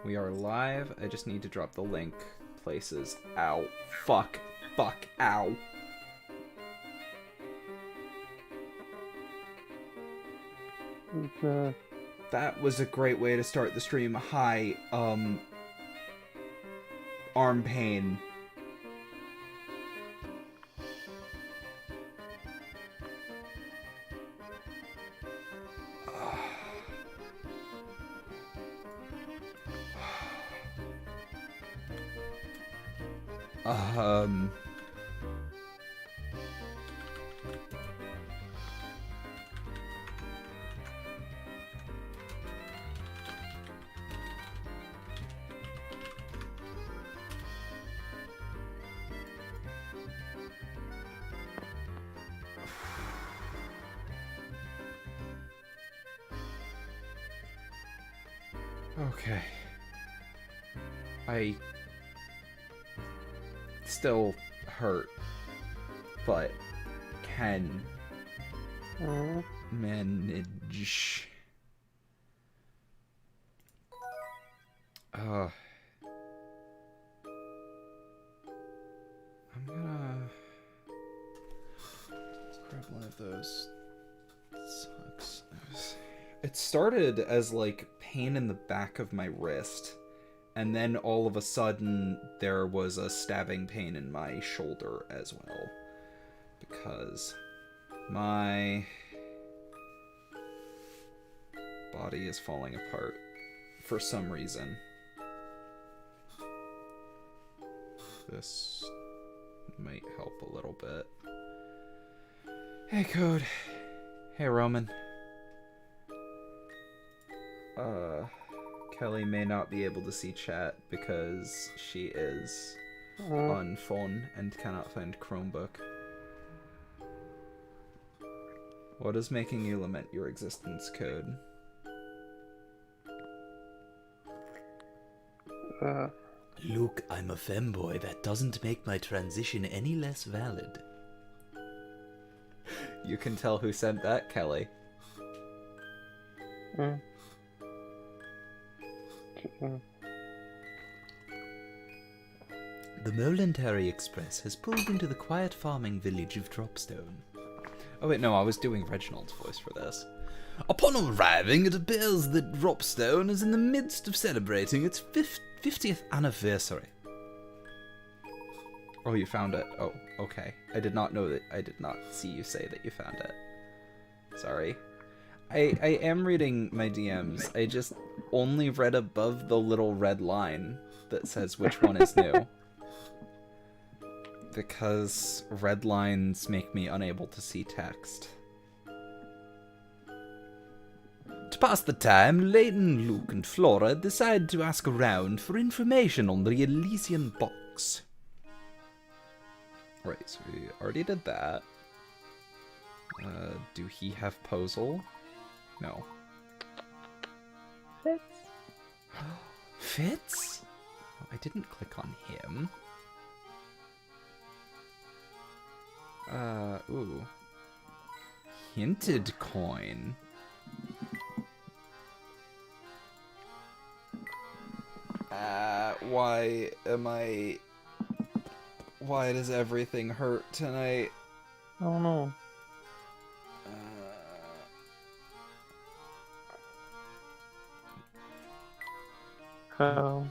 We are live. I just need to drop the link places. Ow. Fuck. Fuck. Ow. That was a great way to start the stream. Hi, arm pain. Okay. I still hurt, but can manage. I'm gonna grab one of those. Sucks. It started as like pain in the back of my wrist, and then all of a sudden there was a stabbing pain in my shoulder as well, because my body is falling apart for some reason. This might help a little bit. Hey, Code. Hey, Roman. Kelly may not be able to see chat because she is on phone and cannot find Chromebook. What is making you lament your existence, Code? Look, I'm a femboy. That doesn't make my transition any less valid. You can tell who sent that, Kelly. The Momentary Express has pulled into the quiet farming village of Dropstone. Oh wait, no, I was doing Reginald's voice for this. Upon arriving, it appears that Dropstone is in the midst of celebrating its 50th anniversary. Oh, you found it. Oh, okay. I did not know that. I did not see you say that you found it. Sorry. I am reading my DMs. I just only read above the little red line that says which one is new. Because red lines make me unable to see text. To pass the time, Layton, Luke, and Flora decide to ask around for information on the Elysian box. Right, so we already did that. Do he have Posel? No. Fitz. Fitz? Oh, I didn't click on him. Ooh. Hinted coin. Why am I... Why does everything hurt tonight? Oh no. How?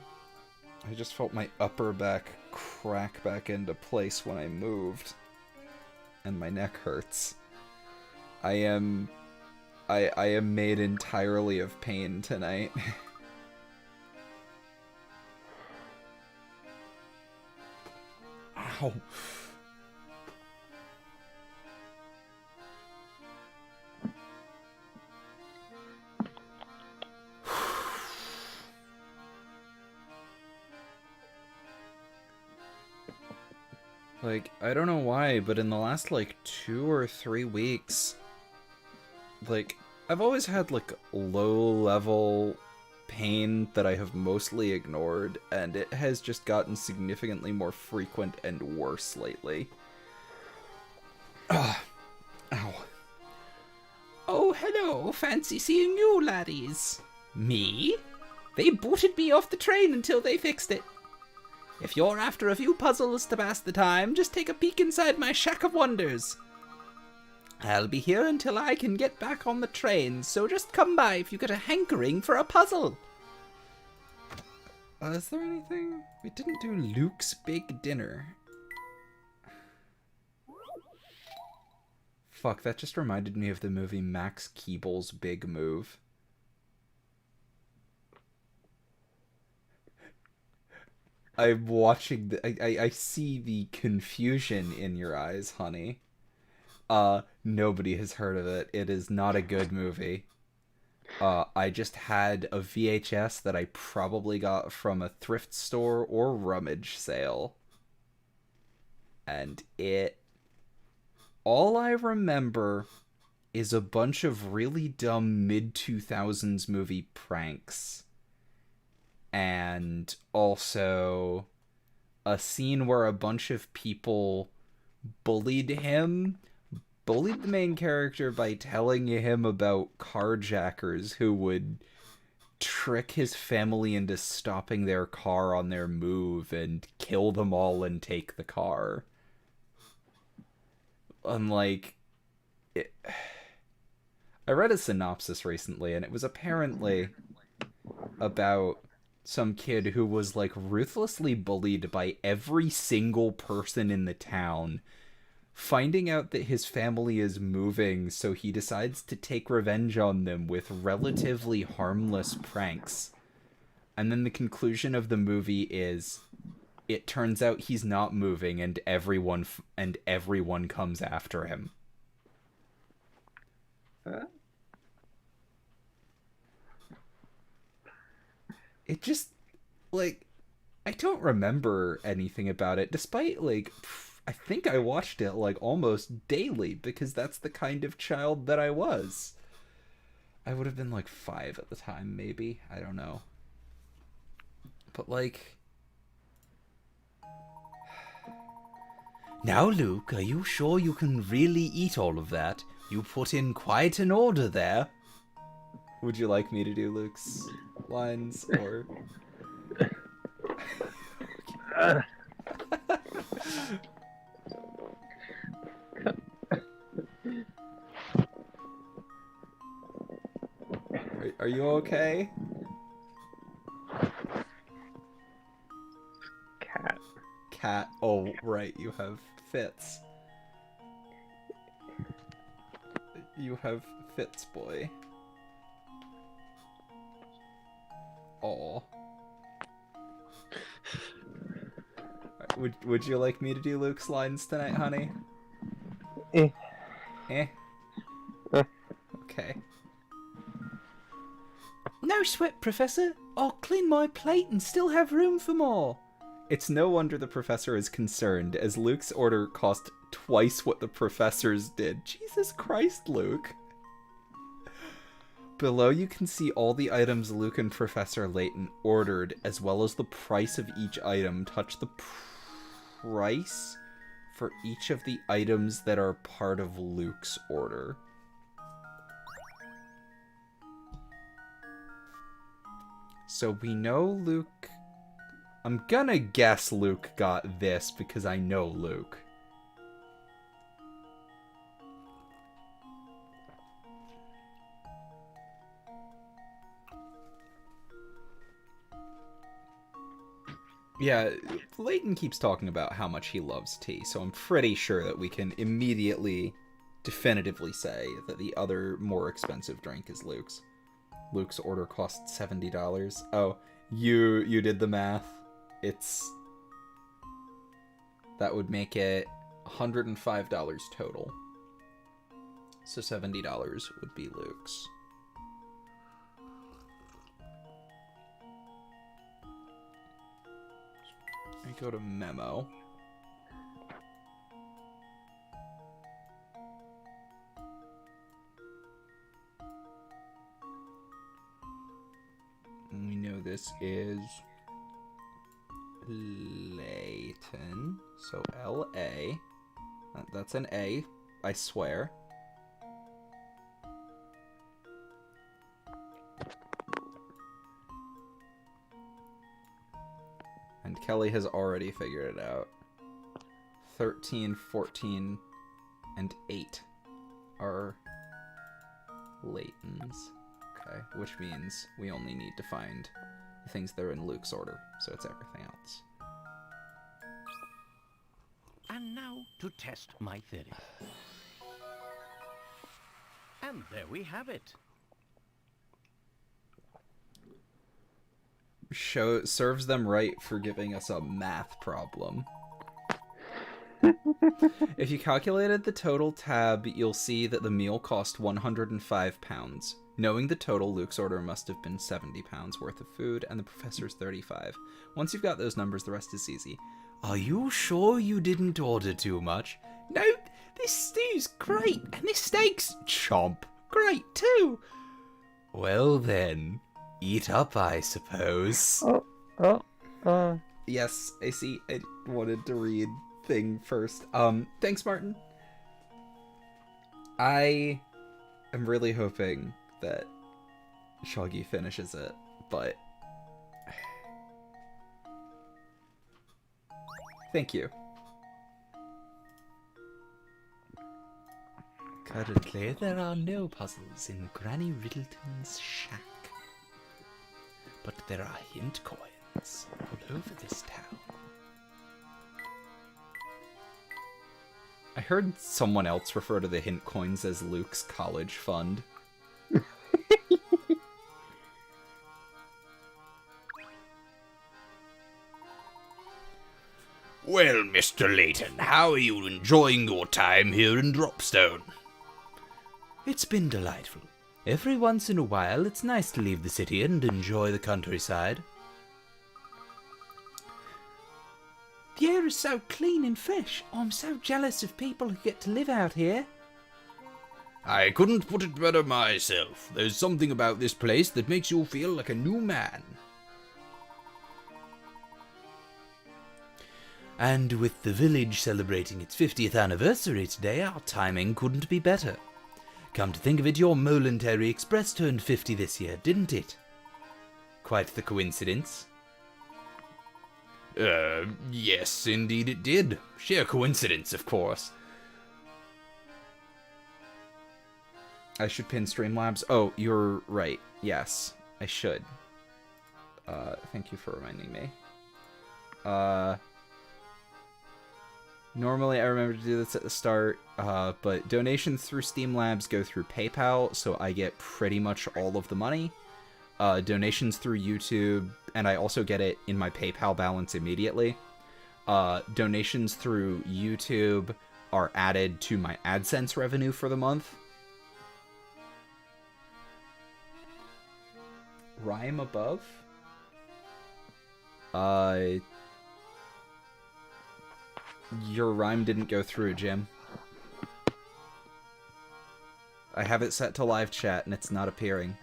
I just felt my upper back crack back into place when I moved. And my neck hurts. I am made entirely of pain tonight. Ow. Like, I don't know why, but in the last, like, 2 or 3 weeks, like, I've always had, like, low-level pain that I have mostly ignored, and it has just gotten significantly more frequent and worse lately. Ugh. Ow. Oh, hello. Fancy seeing you, laddies. Me? They booted me off the train until they fixed it. If you're after a few puzzles to pass the time, just take a peek inside my shack of wonders. I'll be here until I can get back on the train, so just come by if you get a hankering for a puzzle. Is there anything? We didn't do Luke's big dinner. Fuck, that just reminded me of the movie Max Keeble's Big Move. I'm watching I see the confusion in your eyes, honey. Nobody has heard of it. It is not a good movie. I just had a VHS that I probably got from a thrift store or rummage sale. And all I remember is a bunch of really dumb mid-2000s movie pranks. And also a scene where a bunch of people bullied the main character by telling him about carjackers who would trick his family into stopping their car on their move and kill them all and take the car. Unlike I read a synopsis recently, and it was apparently about some kid who was like ruthlessly bullied by every single person in the town, finding out that his family is moving, so he decides to take revenge on them with relatively harmless pranks. And then the conclusion of the movie is it turns out he's not moving, and everyone comes after him. It just, like, I don't remember anything about it, despite, like, I think I watched it, like, almost daily, because that's the kind of child that I was. I would have been, like, 5 at the time, maybe. I don't know. But, like... Now, Luke, are you sure you can really eat all of that? You put in quite an order there. Would you like me to do Luke's lines, or... Are you okay? Cat. Oh, right, you have fits. You have fits, boy. Aw. Would you like me to do Luke's lines tonight, honey? Eh. Eh? Okay. No sweat, Professor. I'll clean my plate and still have room for more. It's no wonder the professor is concerned, as Luke's order cost twice what the professor's did. Jesus Christ, Luke. Below you can see all the items Luke and Professor Layton ordered, as well as the price of each item. Touch the price for each of the items that are part of Luke's order. So we know Luke... I'm gonna guess Luke got this because I know Luke. Yeah, Layton keeps talking about how much he loves tea, so I'm pretty sure that we can immediately, definitively say that the other more expensive drink is Luke's. Luke's order cost $70. Oh, you did the math. That would make it $105 total. So $70 would be Luke's. I go to memo. And we know this is Layton. So L-A. That's an A, I swear. And Kelly has already figured it out. 13, 14, and 8 are Layton's. Okay, which means we only need to find the things that are in Luke's order, so it's everything else. And now to test my theory. And there we have it. Serves them right for giving us a math problem. If you calculated the total tab, you'll see that the meal cost 105 pounds. Knowing the total, Luke's order must have been 70 pounds worth of food, and the professor's 35. Once you've got those numbers, the rest is easy. Are you sure you didn't order too much? No, this stew's great, and this steak's chomp great too. Well then, eat up, I suppose. Yes, I see. I wanted to read thing first. Thanks, Martin. I am really hoping that Shoggy finishes it, but thank you. Currently, there are no puzzles in Granny Riddleton's shack. But there are hint coins all over this town. I heard someone else refer to the hint coins as Luke's college fund. Well, Mr. Layton, how are you enjoying your time here in Dropstone? It's been delightful. Every once in a while, it's nice to leave the city and enjoy the countryside. The air is so clean and fresh. I'm so jealous of people who get to live out here. I couldn't put it better myself. There's something about this place that makes you feel like a new man. And with the village celebrating its 50th anniversary today, our timing couldn't be better. Come to think of it, your Momentary Express turned 50 this year, didn't it? Quite the coincidence. Yes, indeed it did. Sheer coincidence, of course. I should pin Streamlabs. Oh, you're right. Yes, I should. Thank you for reminding me. Normally I remember to do this at the start, but donations through Steam Labs go through PayPal, so I get pretty much all of the money. Donations through YouTube, and I also get it in my PayPal balance immediately. Donations through YouTube are added to my AdSense revenue for the month. Rhyme above? Your rhyme didn't go through, Jim. I have it set to live chat and it's not appearing.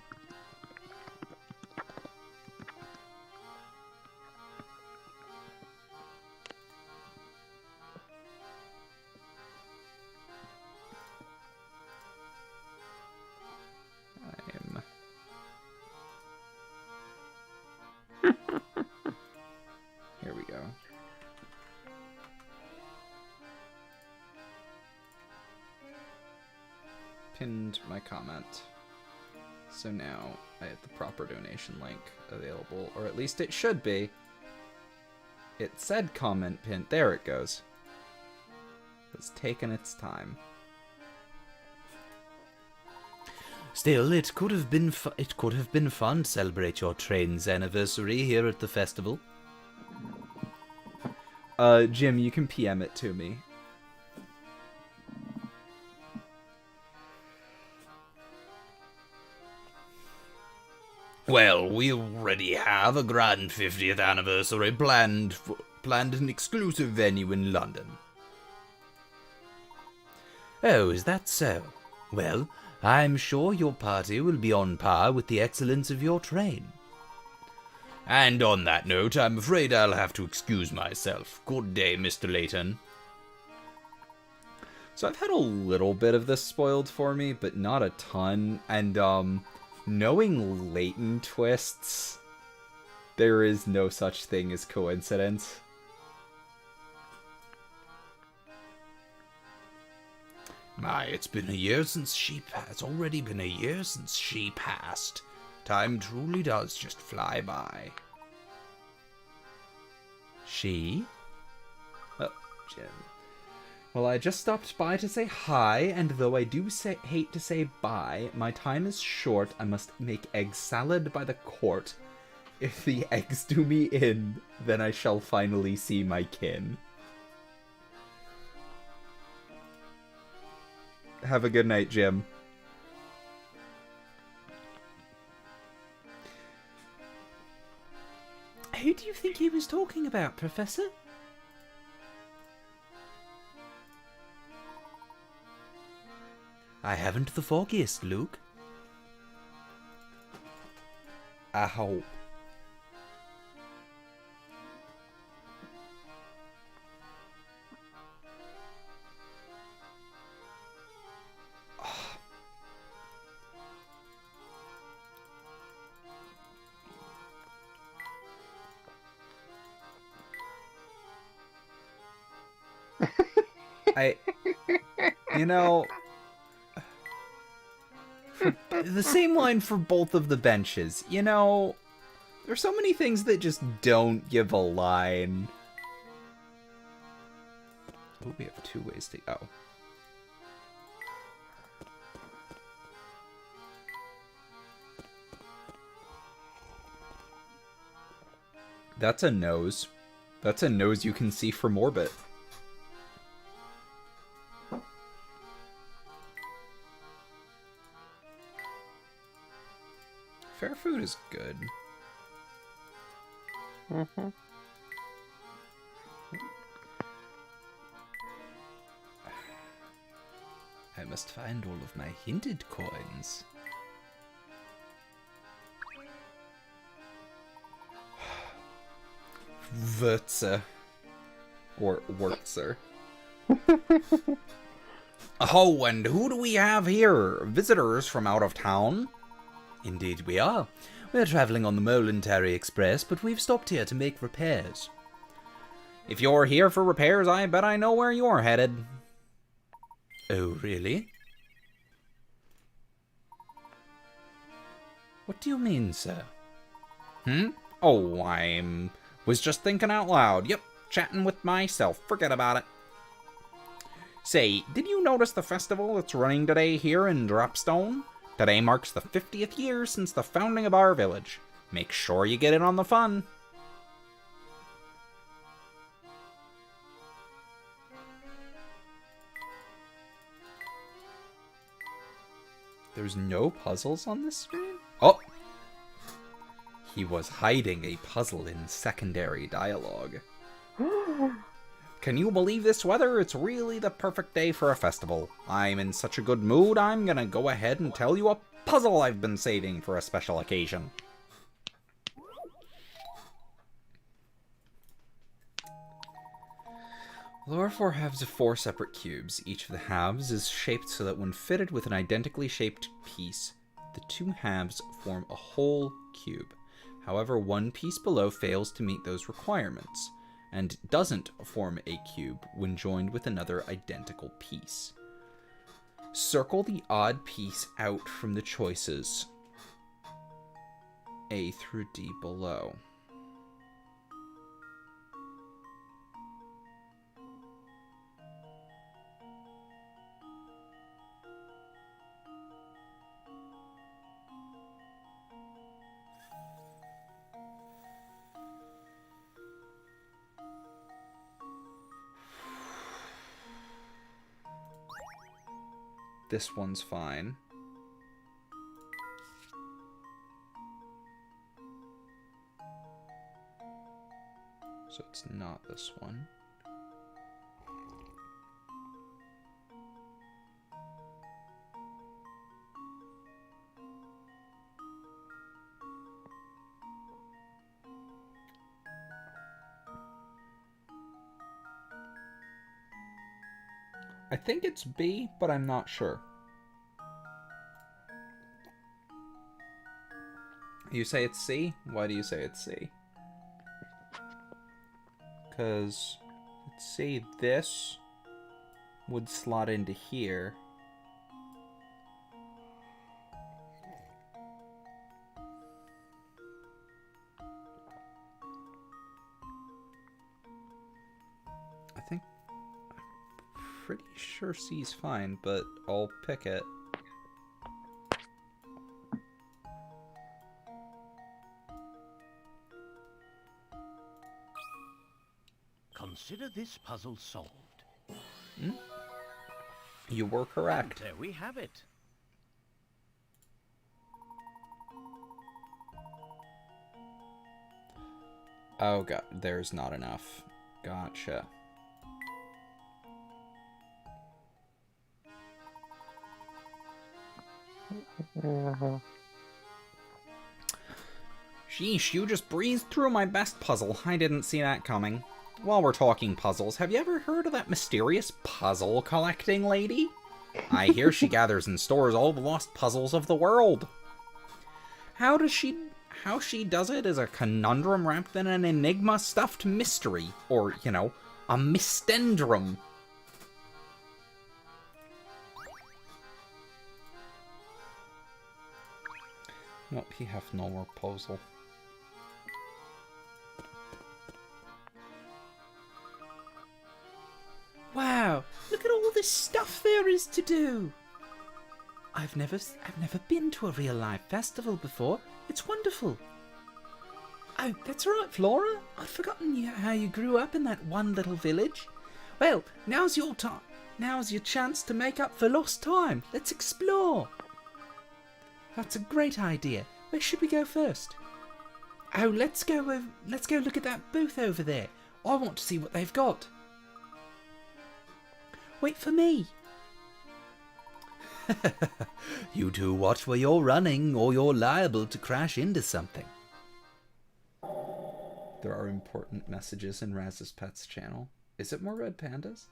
Here we go. Pinned my comment. So now I have the proper donation link available, or at least it should be. It said comment pinned. There it goes. It's taken its time. Still, it could have been fun to celebrate your train's anniversary here at the festival. Jim, you can PM it to me. Well, we already have a grand 50th anniversary planned an exclusive venue in London. Oh, is that so? Well, I'm sure your party will be on par with the excellence of your train. And on that note, I'm afraid I'll have to excuse myself. Good day, Mr. Layton. So I've had a little bit of this spoiled for me, but not a ton. And, knowing Layton twists, There is no such thing as coincidence. My, it's been a year since she passed. It's already been a year since she passed. Time truly does just fly by. She? Oh, Jim. Well, I just stopped by to say hi, and though I do hate to say bye, my time is short. I must make egg salad by the court. If the eggs do me in, then I shall finally see my kin. Have a good night, Jim. Who do you think he was talking about, Professor? I haven't the foggiest, Luke. Ow. You know, the same line for both of the benches. You know, there's so many things that just don't give a line. Oh, we have 2 ways to go. That's a nose. That's a nose you can see from orbit. Fair food is good. Mm-hmm. I must find all of my hinted coins. Wurzer. Or Wurzer. Oh, and who do we have here? Visitors from out of town? Indeed we are. We're travelling on the Momentary Express, but we've stopped here to make repairs. If you're here for repairs, I bet I know where you're headed. Oh, really? What do you mean, sir? Oh, was just thinking out loud. Yep, chatting with myself. Forget about it. Say, did you notice the festival that's running today here in Dropstone? Today marks the 50th year since the founding of our village. Make sure you get in on the fun. There's no puzzles on this screen? Oh! He was hiding a puzzle in secondary dialogue. Can you believe this weather? It's really the perfect day for a festival. I'm in such a good mood, I'm gonna go ahead and tell you a puzzle I've been saving for a special occasion. Lower 4 halves of 4 separate cubes. Each of the halves is shaped so that when fitted with an identically shaped piece, the 2 halves form a whole cube. However, one piece below fails to meet those requirements, and doesn't form a cube when joined with another identical piece. Circle the odd piece out from the choices A through D below. This one's fine. So it's not this one. I think it's B, but I'm not sure. You say it's C? Why do you say it's C? Because, let's say this would slot into here. I think, I'm pretty sure C's fine, but I'll pick it. Consider this puzzle solved. You were correct. There we have it. Oh god, there's not enough. Gotcha. Uh-huh. Sheesh, you just breezed through my best puzzle. I didn't see that coming. While we're talking puzzles, have you ever heard of that mysterious puzzle collecting lady? I hear she gathers and stores all the lost puzzles of the world. How she does it is a conundrum wrapped in an enigma stuffed mystery. Or, you know, a mystendrum. Nope, he have no more puzzle. Wow, look at all this stuff there is to do. I've never been to a real life festival before. It's wonderful. Oh, that's right, Flora. I'd forgotten how you grew up in that one little village. Well, now's your time. Now's your chance to make up for lost time. Let's explore. That's a great idea. Where should we go first? Oh, let's go look at that booth over there. I want to see what they've got. Wait for me. You two watch where you're running, or you're liable to crash into something. There are important messages in Raz's Pets channel. Is it more red pandas?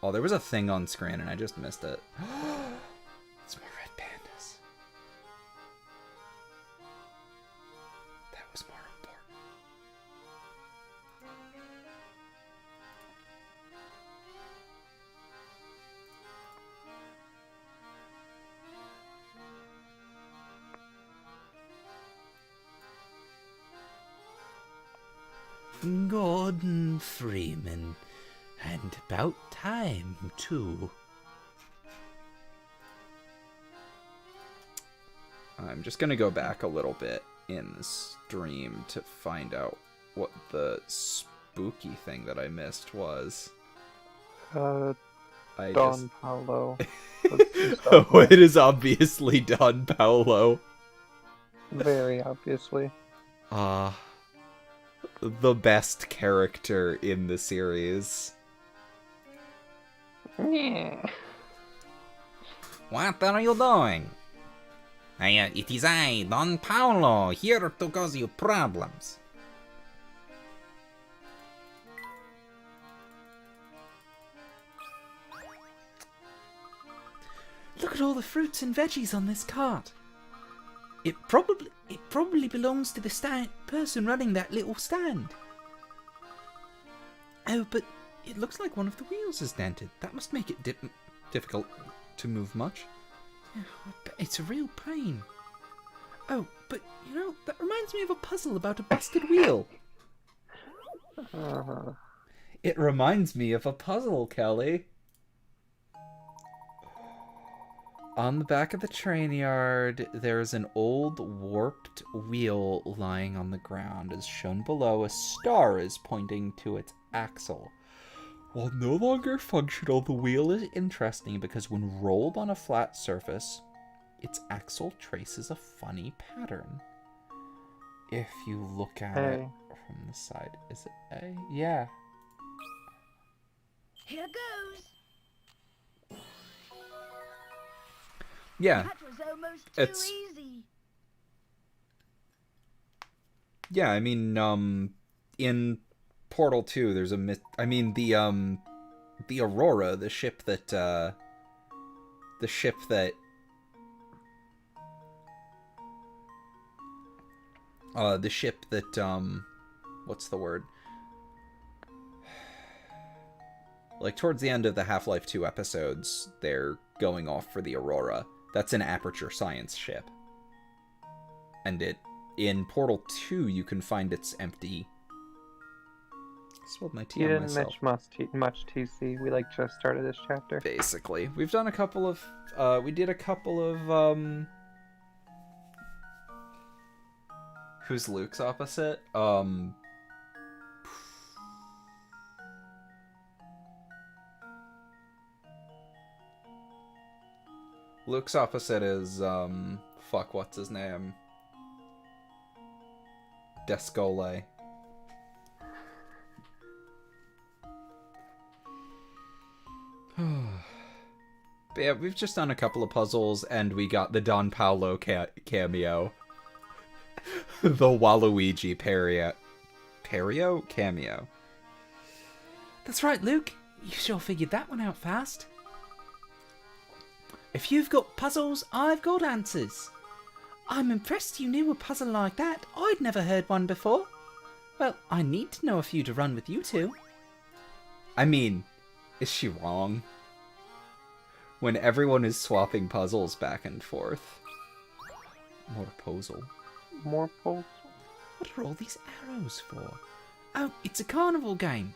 Oh, there was a thing on screen and I just missed it. It's more red pandas. That was more important. Gordon Freeman. And about time, too. I'm just gonna go back a little bit in the stream to find out what the spooky thing that I missed was. Don just... Paulo. Oh, it is obviously Don Paulo. Very obviously. The best character in the series. Yeah. What are you doing? It is I, Don Paulo, here to cause you problems. Look at all the fruits and veggies on this cart. It probably belongs to the person running that little stand. Oh, but it looks like one of the wheels is dented. That must make it difficult to move much. Yeah, I bet it's a real pain. Oh, but you know, that reminds me of a puzzle about a busted wheel. Uh-huh. It reminds me of a puzzle, Kelly. On the back of the train yard, there's an old warped wheel lying on the ground. As shown below, a star is pointing to its axle. While no longer functional, the wheel is interesting because when rolled on a flat surface, its axle traces a funny pattern. If you look at it from the side, is it A? Yeah. Here goes. Yeah. That was almost too It's- easy. Yeah, I mean, in Portal 2, there's the Aurora, the ship that, what's the word? Like, towards the end of the Half-Life 2 episodes, they're going off for the Aurora. That's an Aperture Science ship. And in Portal 2, you can find it's empty. Spilled my tea You on didn't myself. mention much TC. We just started this chapter. Basically. We've done a couple of, we did a couple of, who's Luke's opposite? Luke's opposite is, fuck, what's his name? Descole. But yeah, we've just done a couple of puzzles, and we got the Don Paolo cameo. The Waluigi Perio cameo. That's right, Luke. You sure figured that one out fast. If you've got puzzles, I've got answers. I'm impressed you knew a puzzle like that. I'd never heard one before. Well, I need to know a few to run with you two. I mean, is she wrong? When everyone is swapping puzzles back and forth. More puzzle. More pulse. What are all these arrows for? Oh, it's a carnival game.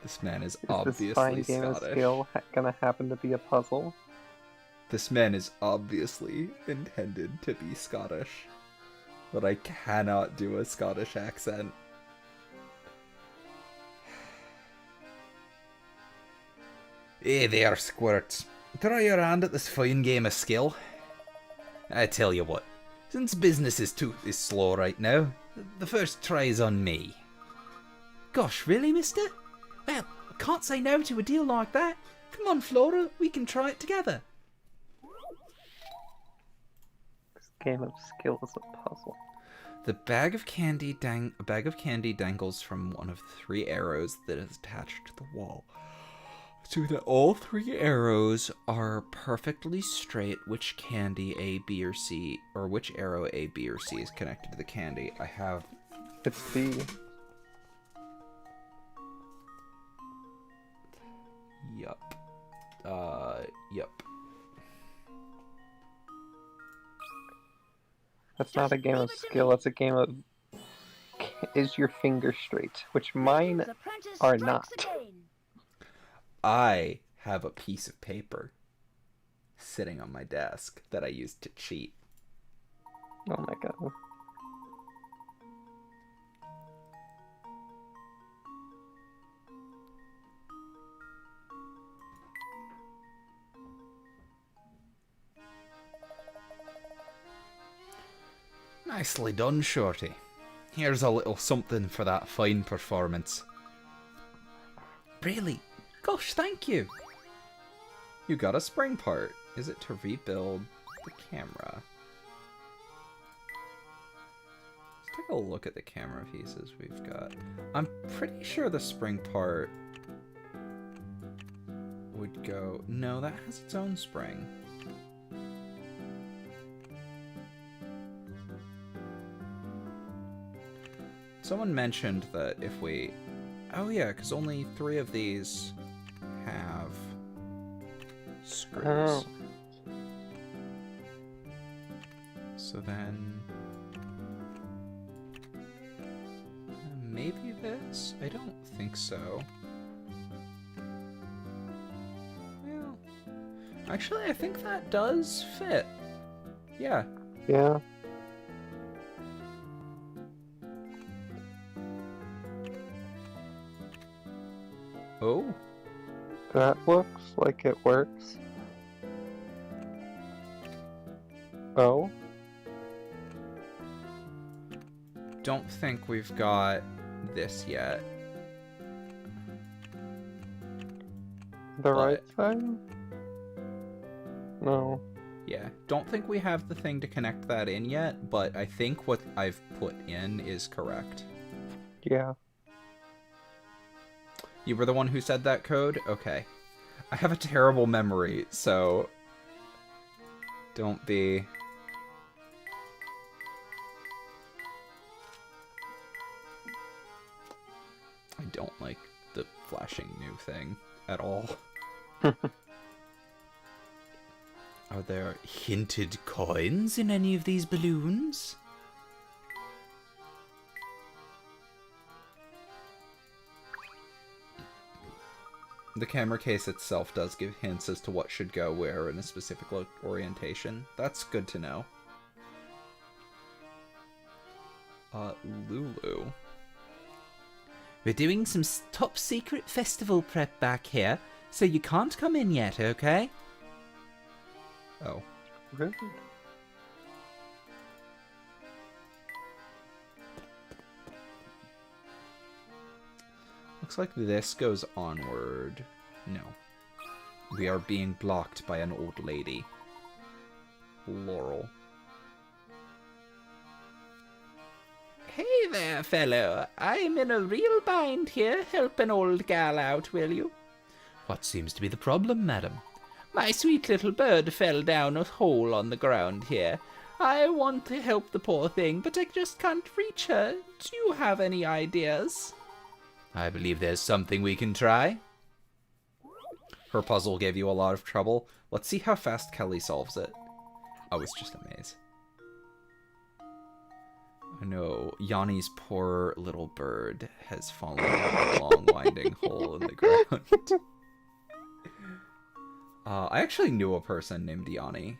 This man is Is this obviously fine game of Scottish. skill gonna happen to be a puzzle? This man is obviously intended to be Scottish. But I cannot do a Scottish accent. Hey there, Squirt. Try your hand at this fine game of skill. I tell you what, since business is slow right now, the first try's on me. Gosh, really, mister? Well, I can't say no to a deal like that. Come on, Flora, we can try it together. This game of skill is a puzzle. The bag of candy dangles from one of the 3 arrows that is attached to the wall. So that all 3 arrows are perfectly straight. Which candy A, B, or C, or which arrow A, B, or C is connected to the candy? I have. It's B. Yup. Yup. That's not a game of skill. It's a game of is your finger straight, which mine The apprentice are strikes not. again. I have a piece of paper sitting on my desk that I used to cheat. Oh my god. Nicely done, Shorty. Here's a little something for that fine performance. Really? Gosh, thank you. You got a spring part. Is it to rebuild the camera? Let's take a look at the camera pieces we've got. I'm pretty sure the spring part would go... No, that has its own spring. Someone mentioned that if we... Oh yeah, because only 3 of these have screws. Oh. So then... maybe this? I don't think so. Well... Actually, I think that does fit. Yeah. Yeah. Oh. That looks like it works. Oh. Don't think we've got this yet. The right side? No. Yeah, don't think we have the thing to connect that in yet, but I think what I've put in is correct. Yeah. You were the one who said that code? Okay. I have a terrible memory, so... don't be... don't like the flashing new thing at all. Are there hinted coins in any of these balloons? The camera case itself does give hints as to what should go where in a specific orientation. That's good to know. Lulu. We're doing some top secret festival prep back here, so you can't come in yet, okay? Oh. Rude. Looks like this goes onward. No. We are being blocked by an old lady. Laurel. Hey there, fellow. I'm in a real bind here. Help an old gal out, will you? What seems to be the problem, madam? My sweet little bird fell down a hole on the ground here. I want to help the poor thing, but I just can't reach her. Do you have any ideas? I believe there's something we can try. Her puzzle gave you a lot of trouble. Let's see how fast Kelly solves it. Oh, it's just a maze. I know, Yanni's poor little bird has fallen down a long winding hole in the ground. I actually knew a person named Yanni.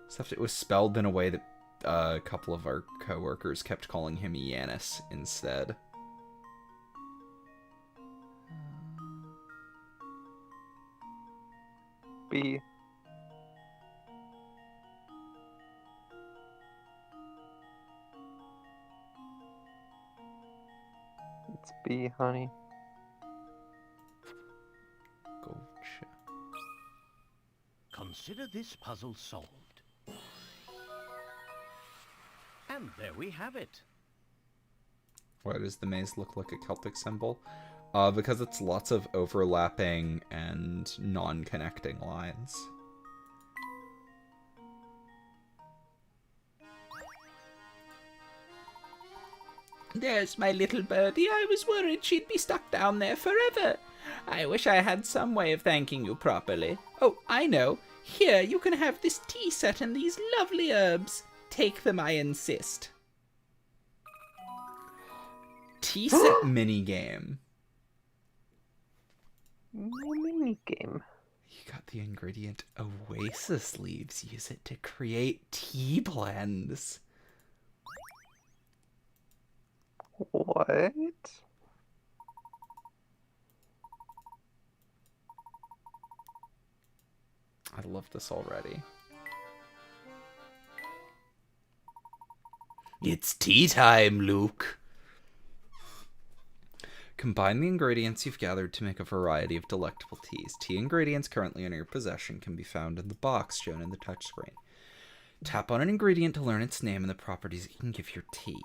Except it was spelled in a way that a couple of our coworkers kept calling him Yanis instead. B. It's B, honey. Gotcha. Consider this puzzle solved. And there we have it. Why does the maze look like a Celtic symbol? Because it's lots of overlapping and non-connecting lines. There's my little birdie. I was worried she'd be stuck down there forever. I wish I had some way of thanking you properly. Oh, I know. Here, you can have this tea set and these lovely herbs. Take them, I insist. Tea set minigame. Mini game. You got the ingredient Oasis leaves. Use it to create tea blends. What? I love this already. It's tea time, Luke. Combine the ingredients you've gathered to make a variety of delectable teas. Tea ingredients currently in your possession can be found in the box shown in the touchscreen. Tap on an ingredient to learn its name and the properties it can give your tea.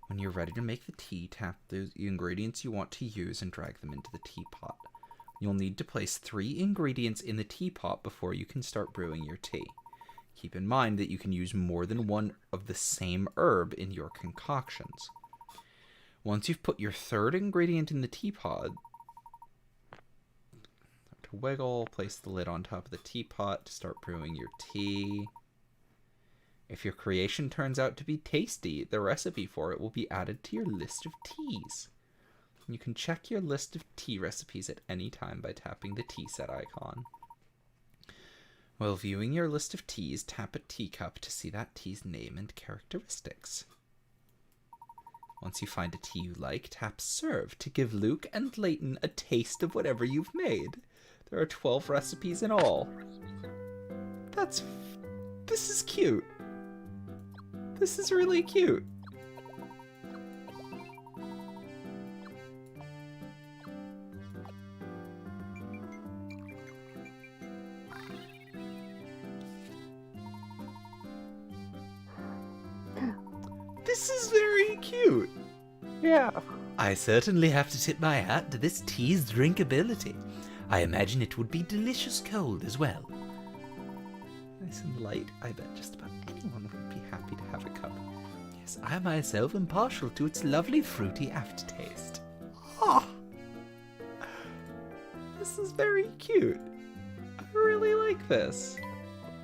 When you're ready to make the tea, tap the ingredients you want to use and drag them into the teapot. You'll need to place 3 ingredients in the teapot before you can start brewing your tea. Keep in mind that you can use more than one of the same herb in your concoctions. Once you've put your 3rd ingredient in the teapot, to wiggle, place the lid on top of the teapot to start brewing your tea. If your creation turns out to be tasty, the recipe for it will be added to your list of teas. You can check your list of tea recipes at any time by tapping the tea set icon. While viewing your list of teas, tap a teacup to see that tea's name and characteristics. Once you find a tea you like, tap Serve to give Luke and Layton a taste of whatever you've made. There are 12 recipes in all. This is cute. This is really cute. This is very cute. Yeah. I certainly have to tip my hat to this tea's drinkability. I imagine it would be delicious cold as well. Nice and light. I bet just about anyone would be happy to have a cup. Yes, I myself am partial to its lovely fruity aftertaste. Oh, This is very cute. I really like this.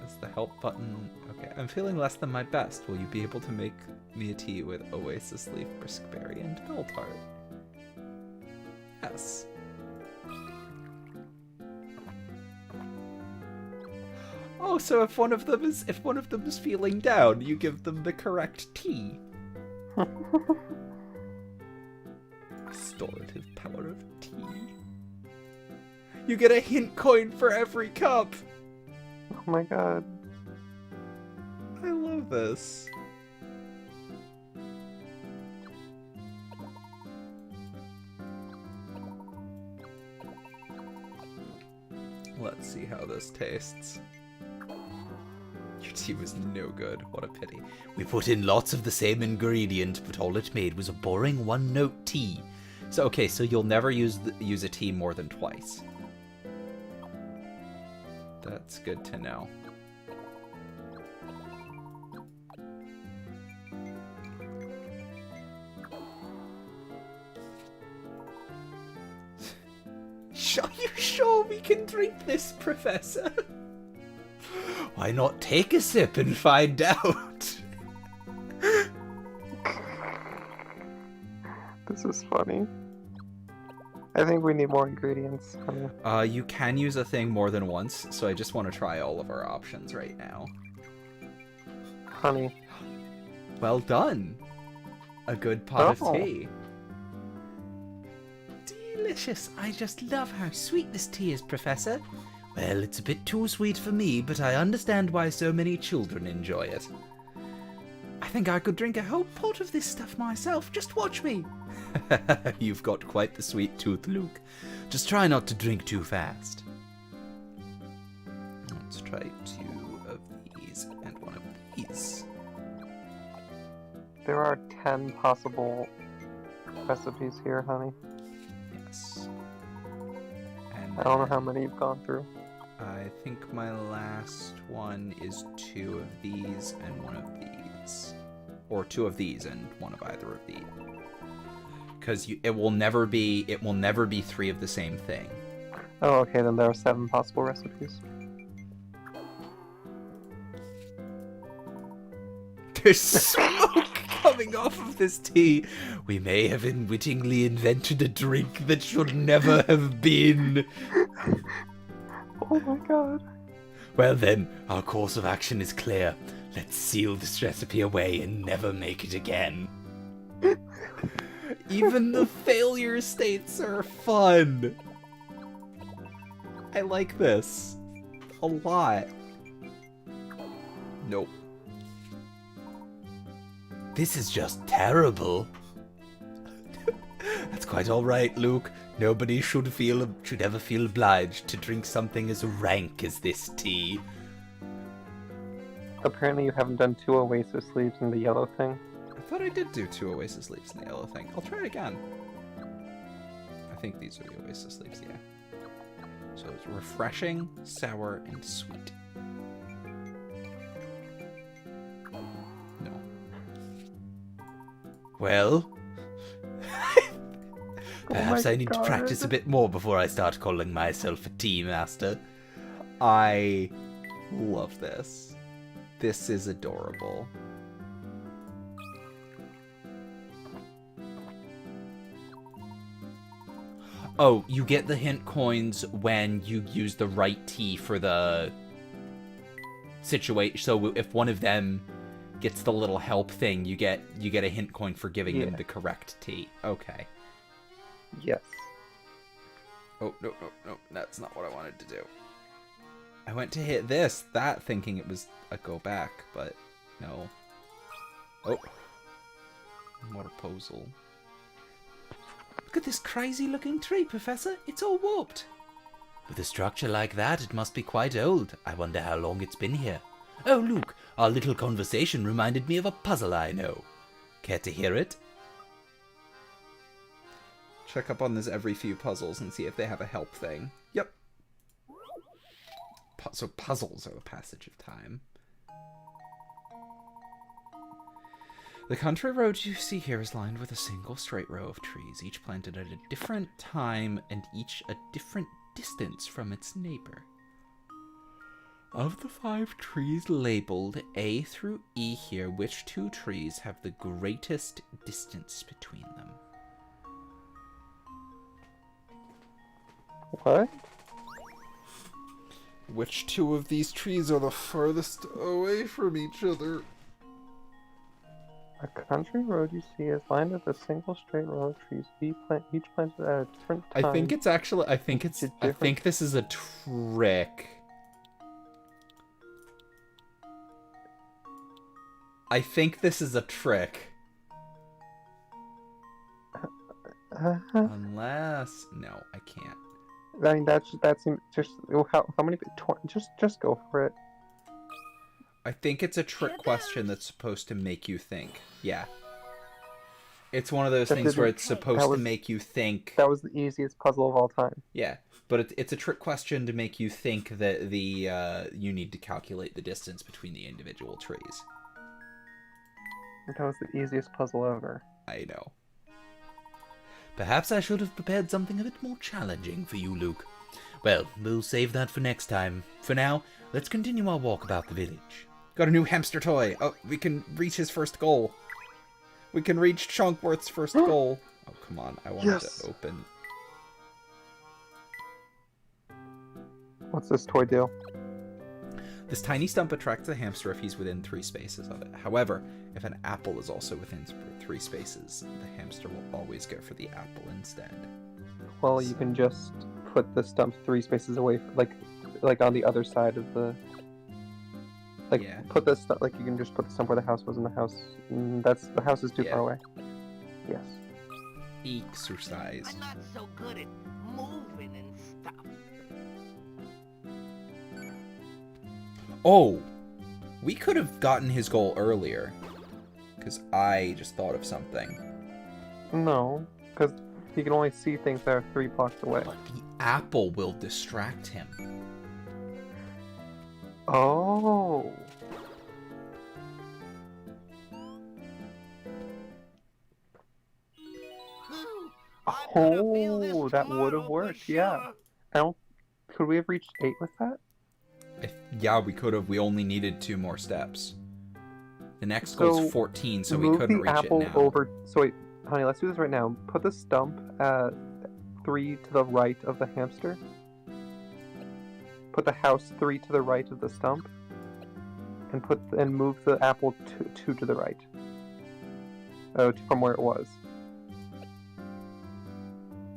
Is the help button... Okay, I'm feeling less than my best. Will you be able to make me a tea with oasis leaf, briskberry, and bell tart? Yes. Oh, so if one of them is feeling down, you give them the correct tea. Restorative power of tea. You get a hint coin for every cup. Oh my god. I love this. Let's see how this tastes. Your tea was no good. What a pity. we put in lots of the same ingredient, but all it made was a boring one-note tea. So okay, so you'll never use a tea more than twice. That's good to know. Are you sure we can drink this, Professor? Why not take a sip and find out? This is funny. I think we need more ingredients. You can use a thing more than once, so I just want to try all of our options right now. Honey. Well done. A good pot Oh. of tea. Delicious. I just love how sweet this tea is, Professor. Well, it's a bit too sweet for me, but I understand why so many children enjoy it. I think I could drink a whole pot of this stuff myself. Just watch me. You've got quite the sweet tooth, Luke. Just try not to drink too fast. Let's try 2 of these and 1 of these. There are 10 possible recipes here, honey. Yes. And I don't know how many you've gone through. I think my last one is 2 of these and 1 of these. Or 2 of these and 1 of either of these. Because it will never be 3 of the same thing. Oh, okay, then there are 7 possible recipes. There's smoke coming off of this tea. We may have unwittingly invented a drink that should never have been. Oh my god. Well then, our course of action is clear. Let's seal this recipe away and never make it again. Even the failure states are fun. I like this a lot. Nope. This is just terrible. That's quite all right, Luke. Nobody should ever feel obliged to drink something as rank as this tea. Apparently you haven't done 2 oasis leaves in the yellow thing. I thought I did do 2 oasis leaves in the yellow thing. I'll try it again. I think these are the oasis leaves, yeah. So it's refreshing, sour, and sweet. No. Well, perhaps my I need to practice a God. bit more before I start calling myself a tea master. I love this. This is adorable. Oh, you get the hint coins when you use the right tea for the situation. So if one of them gets the little help thing, you get a hint coin for giving them Yeah. the correct tea. Okay. Yes. Oh, no, that's not what I wanted to do. I went to hit that thinking it was a go back, but no. Oh. What a puzzle. Look at this crazy looking tree, Professor. It's all warped. With a structure like that, it must be quite old. I wonder how long it's been here. Oh, Luke, our little conversation reminded me of a puzzle I know. Care to hear it? Check up on this every few puzzles and see if they have a help thing. Yep. So puzzles are the passage of time. The country road you see here is lined with a single straight row of trees, each planted at a different time and each a different distance from its neighbor. Of the 5 trees labeled A through E here, which 2 trees have the greatest distance between them? What? Which 2 of these trees are the farthest away from each other? A country road you see is lined with a single straight row of trees, each planted at a different time. I think it's actually. I think It's it's. a I think this is a trick. I think this is a trick. Unless no, I can't. I mean, that's just how many? Just go for it. I think it's a trick question that's supposed to make you think. Yeah. It's one of those That things where didn't- it's supposed that to was- make you think. That was the easiest puzzle of all time. Yeah, but it's a trick question to make you think that you need to calculate the distance between the individual trees. That was the easiest puzzle ever. I know. Perhaps I should have prepared something a bit more challenging for you, Luke. Well, we'll save that for next time. For now, let's continue our walk about the village. Got a new hamster toy. Oh, we can reach his first goal. We can reach Chunkworth's first goal. Oh, come on. I wanted Yes. to open. What's this toy deal? This tiny stump attracts the hamster if he's within 3 spaces of it. However, if an apple is also within 3 spaces, the hamster will always go for the apple instead. Well, you can just put the stump 3 spaces away, like on the other side of the. Like Yeah. put the stump, like you can just put the stump where the house was, and the house. The house is too Yeah. far away. Yes. Exercise. I'm not so good at moving and stuff. Oh! We could have gotten his goal earlier. Because I just thought of something. No, because he can only see things that are 3 blocks away. But the apple will distract him. Oh. Whew, I'm gonna feel this Oh, that would have tomorrow for worked. Yeah. sure. I don't. Could we have reached 8 with that? Yeah, we could have. We only needed 2 more steps. The next So, goal's 14, so we Move couldn't the reach apple it now. over. So wait, honey, let's do this right now. Put the stump at 3 to the right of the hamster. Put the house 3 to the right of the stump. And move the apple 2 to the right. From where it was.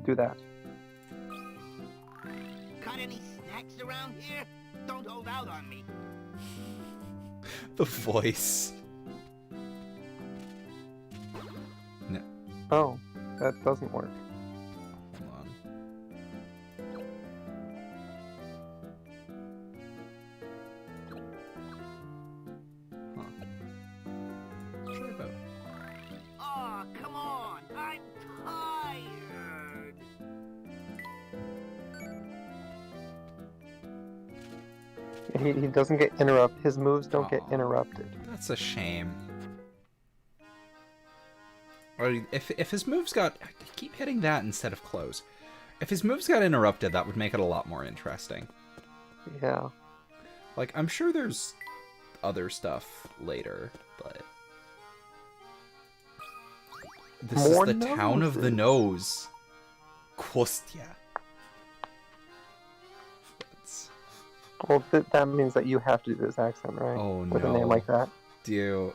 Do that. Got any snacks around here? Don't hold out on me. The voice. No, Oh, that doesn't work. hold on. Huh. Try both. Aw, come on. I'm tired. He doesn't get interrupted. His moves don't get Aw. interrupted. That's a shame. Or if his moves got... I keep hitting that instead of close. If his moves got interrupted, that would make it a lot more interesting. Yeah. Like, I'm sure there's other stuff later, but... This More is the town of the noses. nose. Kostya. That's... Well, that means that you have to do this accent, right? Oh, With a no. name like that. Do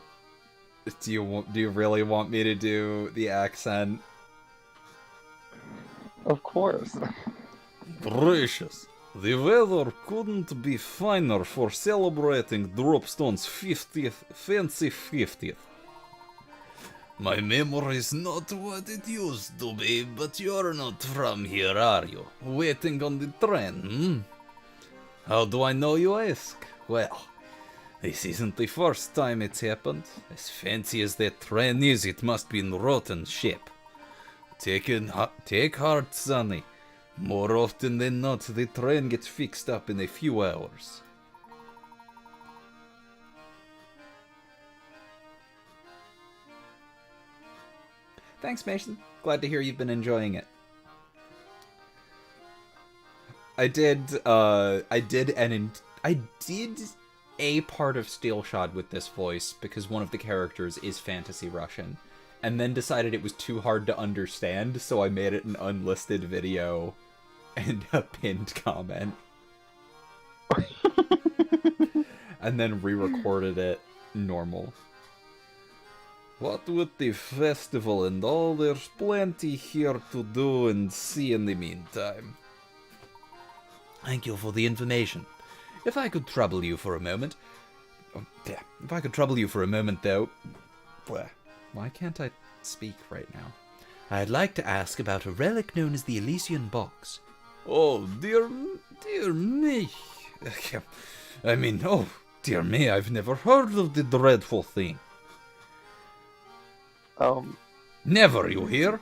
you really want me to do the accent? Of course. Gracious, the weather couldn't be finer for celebrating Dropstone's 50th, fancy 50th. My memory's not what it used to be, but you're not from here, are you? Waiting on the train, hmm? How do I know, you ask? Well, this isn't the first time it's happened. As fancy as that train is, it must be in rotten shape. Take heart, Sonny. More often than not, the train gets fixed up in a few hours. Thanks, Mason. Glad to hear you've been enjoying it. I did a part of Steel Shod with this voice because one of the characters is Fantasy Russian, and then decided it was too hard to understand, so I made it an unlisted video and a pinned comment. And then re-recorded it normal. What with the festival and all, there's plenty here to do and see in the meantime. Thank you for the information. If I could trouble you for a moment... though... Why can't I speak right now? I'd like to ask about a relic known as the Elysian Box. Oh, dear me. I mean, oh, dear me, I've never heard of the dreadful thing. Never, you hear?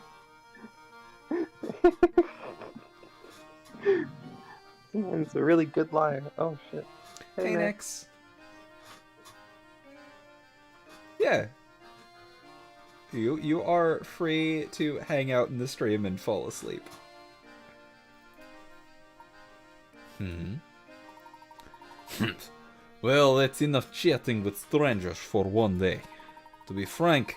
It's a really good liar. Oh shit. Hey, Nix. Yeah. You are free to hang out in the stream and fall asleep. Well, that's enough chatting with strangers for one day. To be frank,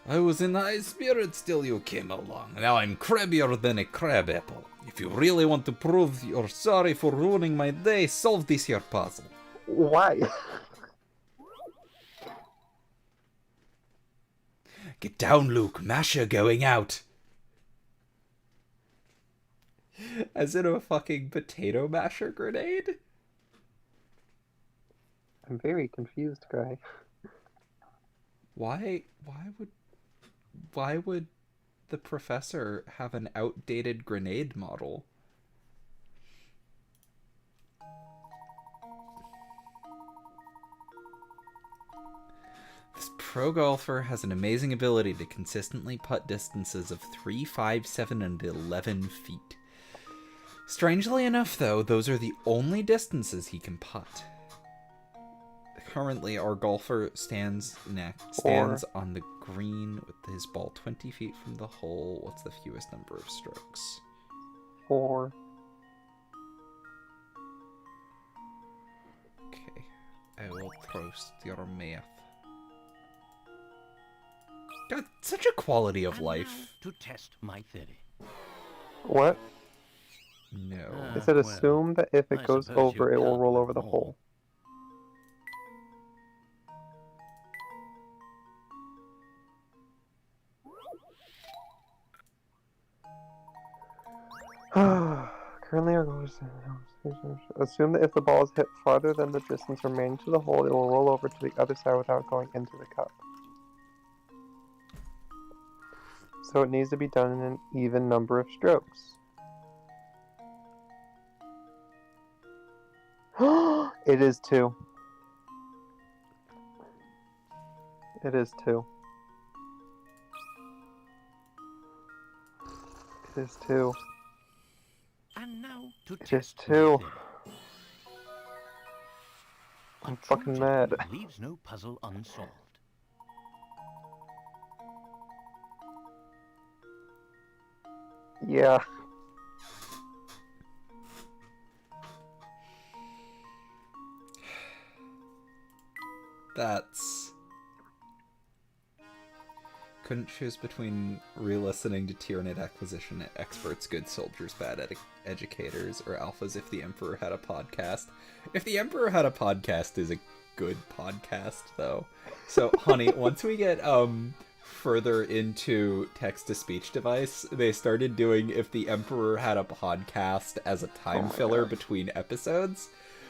I was in high spirits till you came along. Now I'm crabbier than a crab apple. If you really want to prove you're sorry for ruining my day, solve this here puzzle. Why? Get down, Luke. Masha going out. As in a fucking potato masher grenade? I'm very confused, guy. Why would the professor have an outdated grenade model? This pro golfer has an amazing ability to consistently putt distances of 3, 5, 7, and 11 feet. Strangely enough, though, those are the only distances he can putt. Currently, our golfer stands on the green with his ball 20 feet from the hole. What's the fewest number of strokes? 4. Okay, I will trust your math. God, such a quality of And life. now to test my theory. What? No. It said well, assume that if it I goes suppose over, you it will can't roll do over the more. hole. Currently, our goal is assume that if the ball is hit farther than the distance remaining to the hole, it will roll over to the other side without going into the cup. So it needs to be done in an even number of strokes. It is 2. It is 2. It is 2. And now to It is test my 2. theory. I'm A true fucking mad. gentleman leaves no puzzle unsolved. Yeah. That's... Couldn't choose between re-listening to Tyranid Acquisition Experts, Good Soldiers, Bad Educators, or Alphas If the Emperor Had a Podcast. If the Emperor Had a Podcast is a good podcast, though. So, honey, once we get further into text-to-speech device, they started doing If the Emperor Had a Podcast as a time filler between episodes.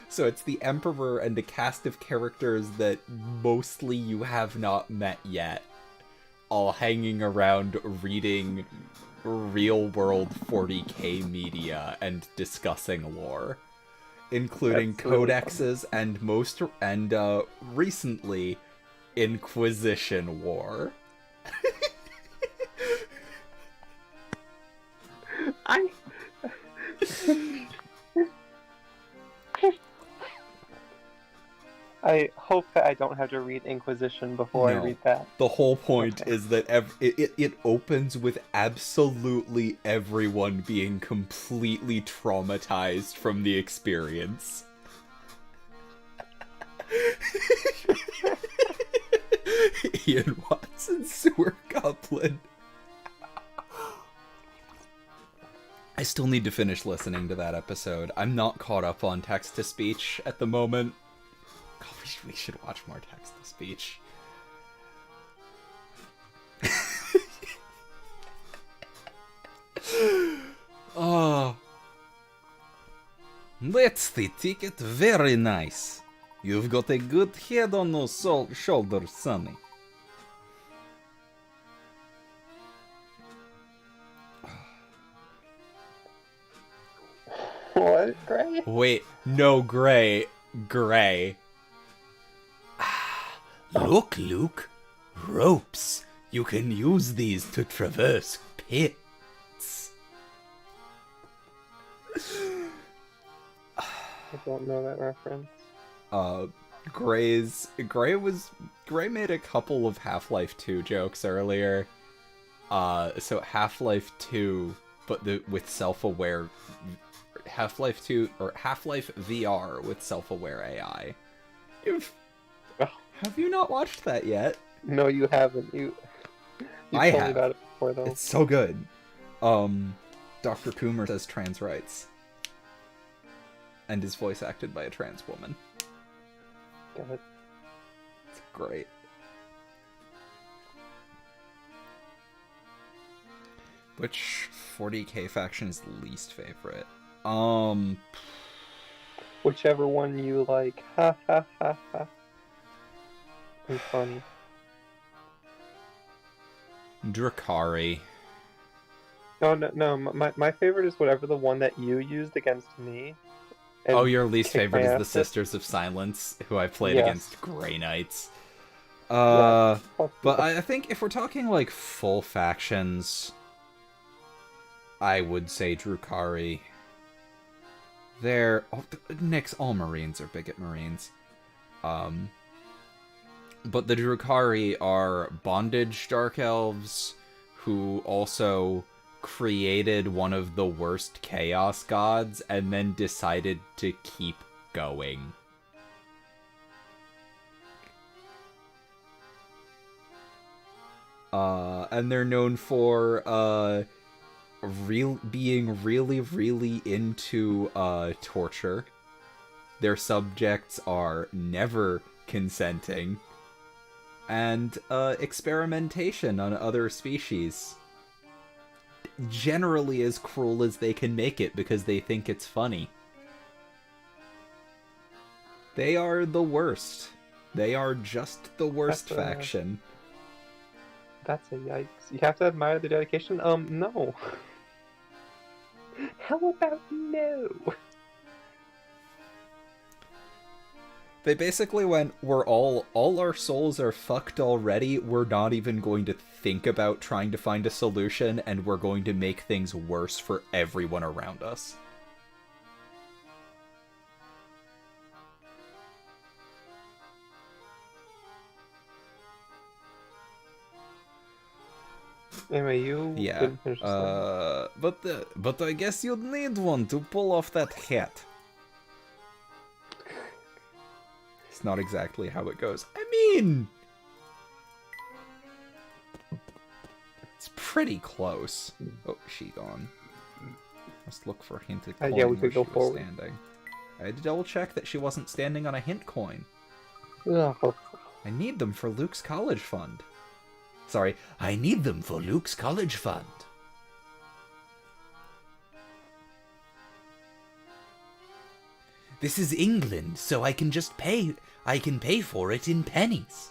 So it's the Emperor and a cast of characters that mostly you have not met yet, all hanging around reading real-world 40k media and discussing lore, including That's really codexes and recently Inquisition War. I... I hope that I don't have to read Inquisition before I No. read that. The whole point Okay. is that it opens with absolutely everyone being completely traumatized from the experience. Ian Watson, Sewer Goblin. I still need to finish listening to that episode. I'm not caught up on text-to-speech at the moment. God, we should watch more text-to-speech. Oh. That's the ticket. Very nice. You've got a good head on those shoulders, Sonny. What, Gray? Wait, no, Gray. Gray. Look, Luke. Ropes. You can use these to traverse pits. I don't know that reference. Gray made a couple of Half-Life 2 jokes earlier. So Half-Life 2, but with self-aware Half-Life 2 or Half-Life VR with self-aware AI. Have you not watched that yet? No, you haven't. You I told have. me about it before, though. It's so good. Dr. Coomer says trans rights. And is voice acted by a trans woman. God. It's great. Which 40k faction is least favorite? Whichever one you like. Ha ha ha ha. It's funny. Drakari. No. My favorite is whatever the one that you used against me. and Oh, your least kicked my favorite is the ass. Sisters of Silence, who I played Yes. against Grey Knights. Yeah. But I think if we're talking like full factions, I would say Drukari. Nyx, all Marines are bigot Marines. But the Drukari are bondage Dark Elves who also created one of the worst Chaos Gods and then decided to keep going. And they're known for being really into torture. Their subjects are never consenting, and experimentation on other species. Generally as cruel as they can make it because they think it's funny. They are the worst. They are just the worst faction. That's a yikes. You have to admire the dedication? No. How about no? They basically went, all our souls are fucked already, we're not even going to think about trying to find a solution, and we're going to make things worse for everyone around us. Anyway, you Yeah, didn't finish the story. but I guess you'd need one to pull off that hat. It's not exactly how it goes. I mean, it's pretty close. Oh, she gone. Must look for hinted coin Yeah, we where could go she was forward. standing. I had to double check that she wasn't standing on a hint coin. Ugh. I need them for Luke's college fund. Sorry, I need them for Luke's college fund. This is England, so I can just pay. I can pay for it in pennies.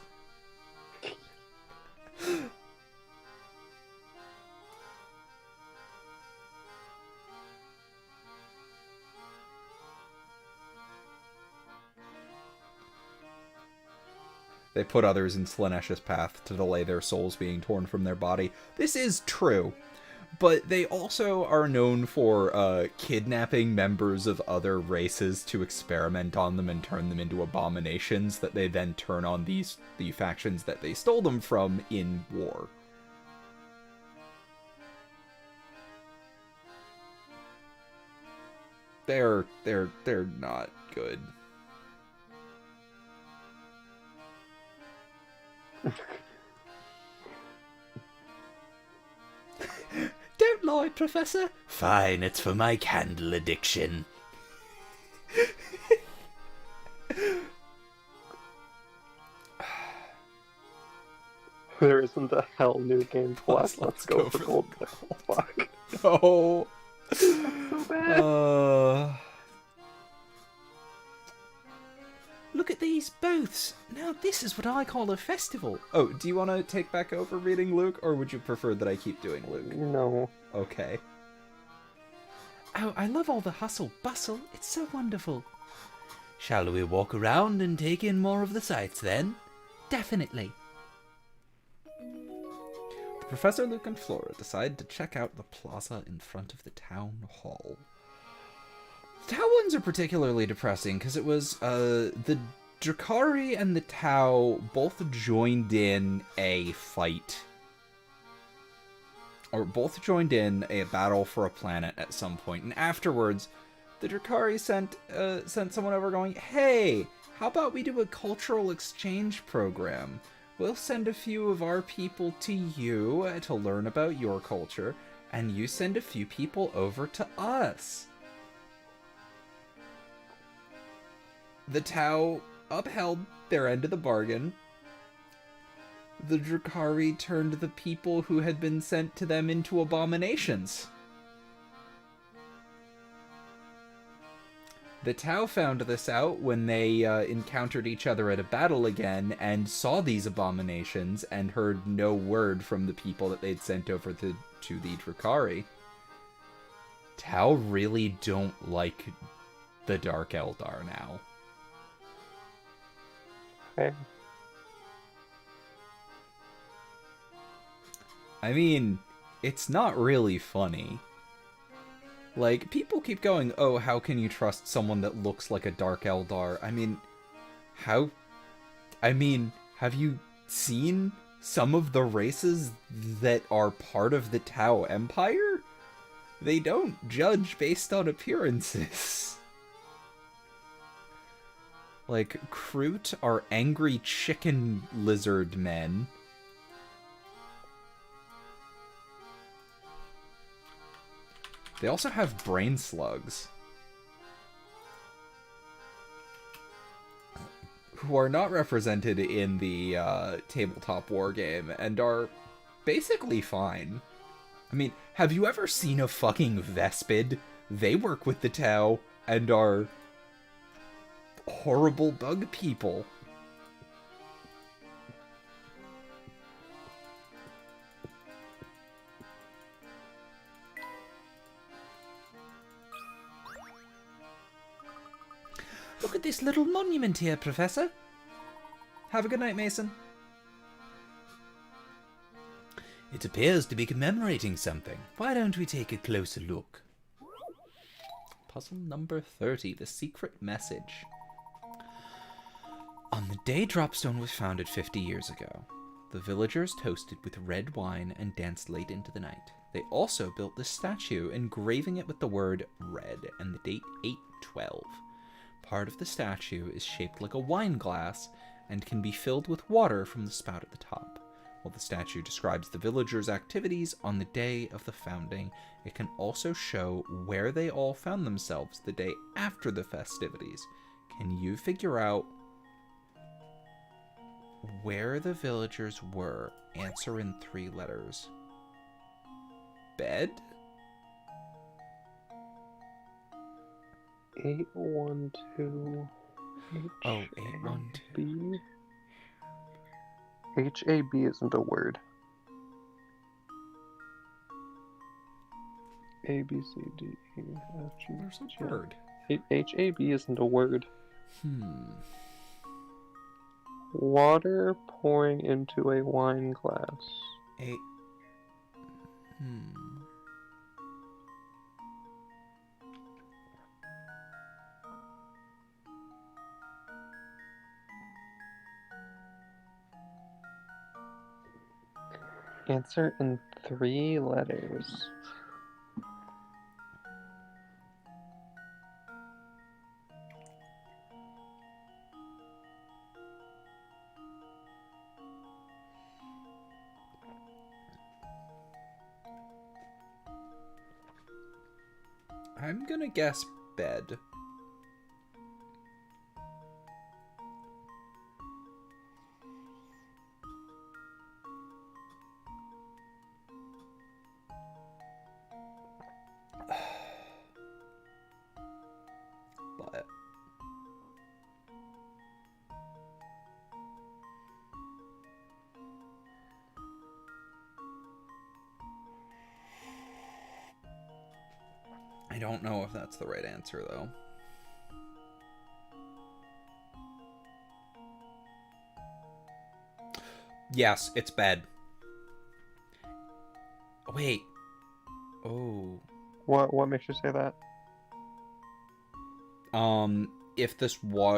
They put others in Slaaneash's path to delay their souls being torn from their body. This is true. But they also are known for kidnapping members of other races to experiment on them and turn them into abominations that they then turn on the factions that they stole them from in war. They're not good. Don't lie, Professor. Fine, it's for my candle addiction. There isn't a hell new game plus. Let's go for gold. Oh, fuck. Oh. So bad. Look at these booths. Now this is what I call a festival. Oh, do you want to take back over reading Luke, or would you prefer that I keep doing Luke? No. Okay. Oh, I love all the hustle bustle. It's so wonderful. Shall we walk around and take in more of the sights then? Definitely. Professor, Luke, and Flora decide to check out the plaza in front of the town hall. The Tau ones are particularly depressing because it was the Drakari and the Tau both joined in a fight. Or both joined in a battle for a planet at some point, and afterwards, the Drakari sent someone over going, "Hey, how about we do a cultural exchange program? We'll send a few of our people to you to learn about your culture, and you send a few people over to us." The Tau upheld their end of the bargain. The Drakari turned the people who had been sent to them into abominations. The Tau found this out when they encountered each other at a battle again and saw these abominations and heard no word from the people that they'd sent over to the Drakari. Tau really don't like the Dark Eldar now. Okay. I mean, it's not really funny. Like, people keep going, "Oh, how can you trust someone that looks like a Dark Eldar?" I mean, have you seen some of the races that are part of the Tau Empire? They don't judge based on appearances. Like, Kroot are angry chicken lizard men. They also have brain slugs, who are not represented in the tabletop war game and are basically fine. I mean, have you ever seen a fucking Vespid? They work with the Tau and are horrible bug people. Look at this little monument here, Professor. Have a good night, Mason. It appears to be commemorating something. Why don't we take a closer look? Puzzle number 30, The Secret Message. On the day Dropstone was founded 50 years ago, The villagers toasted with red wine and danced late into the night. They also built this statue, engraving it with the word red and the date 8/12. Part of the statue is shaped like a wine glass and can be filled with water from the spout at the top. While the statue describes the villagers' activities on the day of the founding, it can also show where they all found themselves the day after the festivities. Can you figure out where the villagers were? Answer in 3 letters. Bed? 812. Oh, 812. B. HAB isn't a word. A, B, C, D, E, F, G, There's H, a word. HAB isn't a word. Water pouring into a wine glass. Answer in 3 letters. I'm gonna guess bed. But I don't know if that's the right answer, though. Yes, it's bed. Wait. Oh. What makes you say that?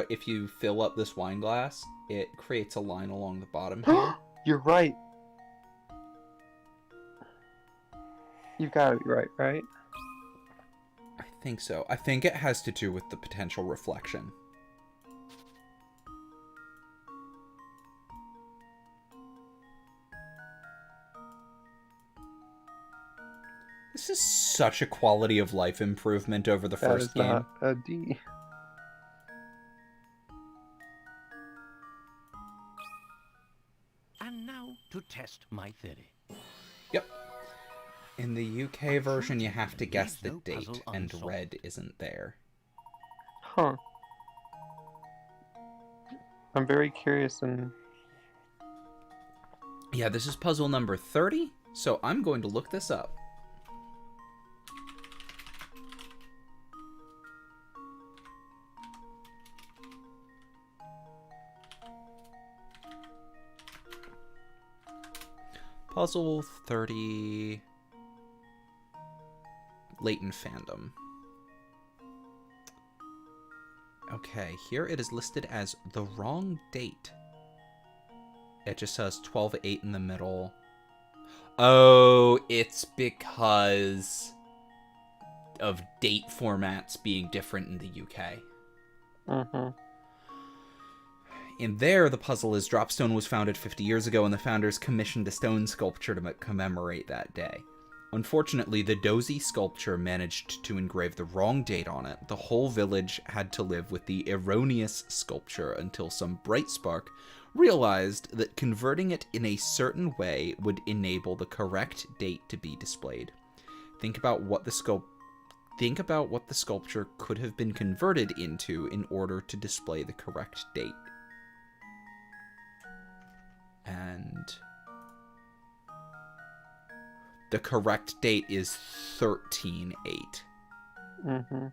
If you fill up this wine glass, it creates a line along the bottom here. You're right. You've got to be right, right? I think so. I think it has to do with the potential reflection. This is such a quality of life improvement over the That first is game. not a D. And now to test my theory. Yep. In the UK version, you have to guess the no date, puzzle and unsolved. red isn't there. Huh. I'm very curious and Yeah, this is puzzle number 30, so I'm going to look this up. Puzzle 30... Layton fandom. Okay, here it is listed as the wrong date. It just says 12-8 in the middle. Oh, it's because of date formats being different in the UK. mm-hmm. In there, the puzzle is Dropstone was founded 50 years ago, and the founders commissioned a stone sculpture to commemorate that day. Unfortunately, the dozy sculpture managed to engrave the wrong date on it. The whole village had to live with the erroneous sculpture until some bright spark realized that converting it in a certain way would enable the correct date to be displayed. Think about what the sculpture could have been converted into in order to display the correct date. And the correct date is 13-8. Mm-hmm.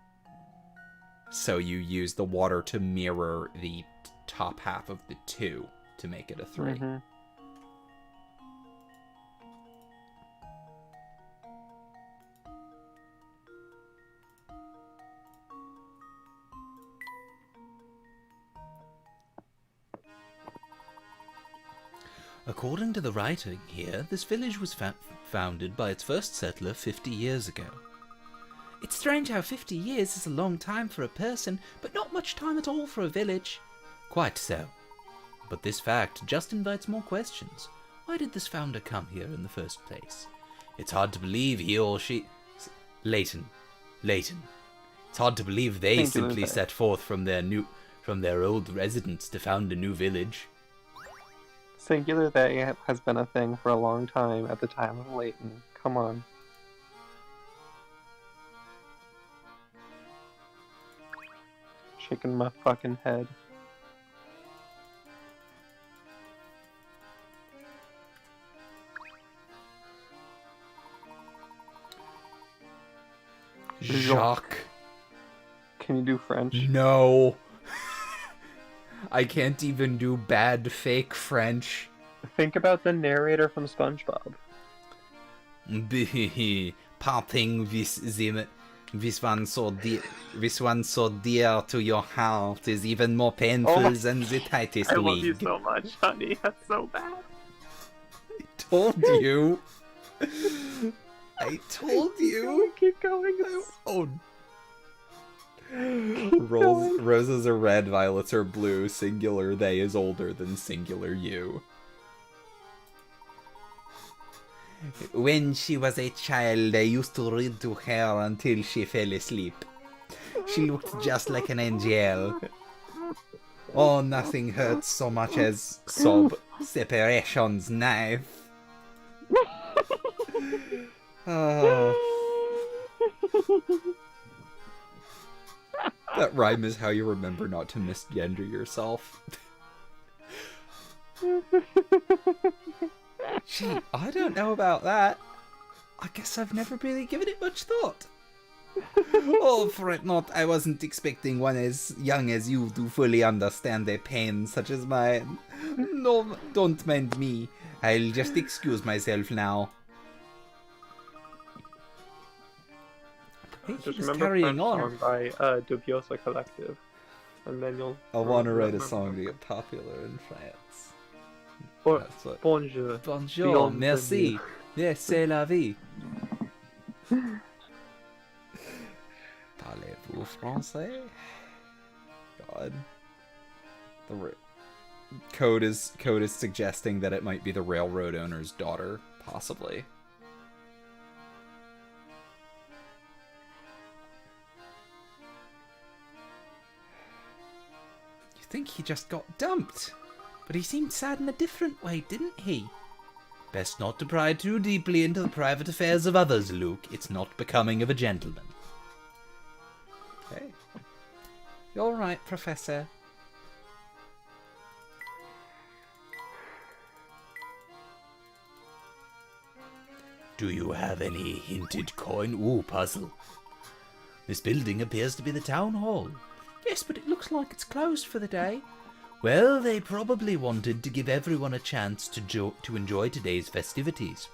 So you use the water to mirror the top half of the 2 to make it a 3. Mm-hmm. According to the writing here, this village was founded by its first settler 50 years ago. It's strange how 50 years is a long time for a person, but not much time at all for a village. Quite so. But this fact just invites more questions. Why did this founder come here in the first place? It's hard to believe he or she... Layton. It's hard to believe they Singular simply they. set forth from their old residence to found a new village. Singular they has been a thing for a long time at the time of Layton. Come on. Shaking my fucking head. Jacques. Can you do French? No. I can't even do bad fake French. Think about the narrator from SpongeBob. Parting this one so dear to your heart is even more painful Oh my- than the tightest I love you wig. so much, honey. That's so bad. I told you. I told you. Keep going. Oh. Roses are red, violets are blue. Singular they is older than singular you. When she was a child, I used to read to her until she fell asleep. She looked just like an angel. Oh, nothing hurts so much as sob separation's knife. Oh. That rhyme is how you remember not to misgender yourself. Gee, I don't know about that. I guess I've never really given it much thought. Oh, fret not, I wasn't expecting one as young as you to fully understand a pain such as mine. No, don't mind me. I'll just excuse myself now. Hey, Just he's remember carrying French on. song by Dubiosa Collective, and then you'll. I want to write a remember. song to get popular in France. Or That's what. bonjour. Bonjour, Beyond merci. Yes, c'est la vie. Parlez-vous français? God. Code is suggesting that it might be the railroad owner's daughter, possibly. You think he just got dumped? But he seemed sad in a different way, didn't he? Best not to pry too deeply into the private affairs of others, Luke. It's not becoming of a gentleman. Okay. You're right, Professor. Do you have any hinted coin? Ooh, puzzle. This building appears to be the town hall. Yes, but it looks like it's closed for the day. Well, they probably wanted to give everyone a chance to enjoy today's festivities.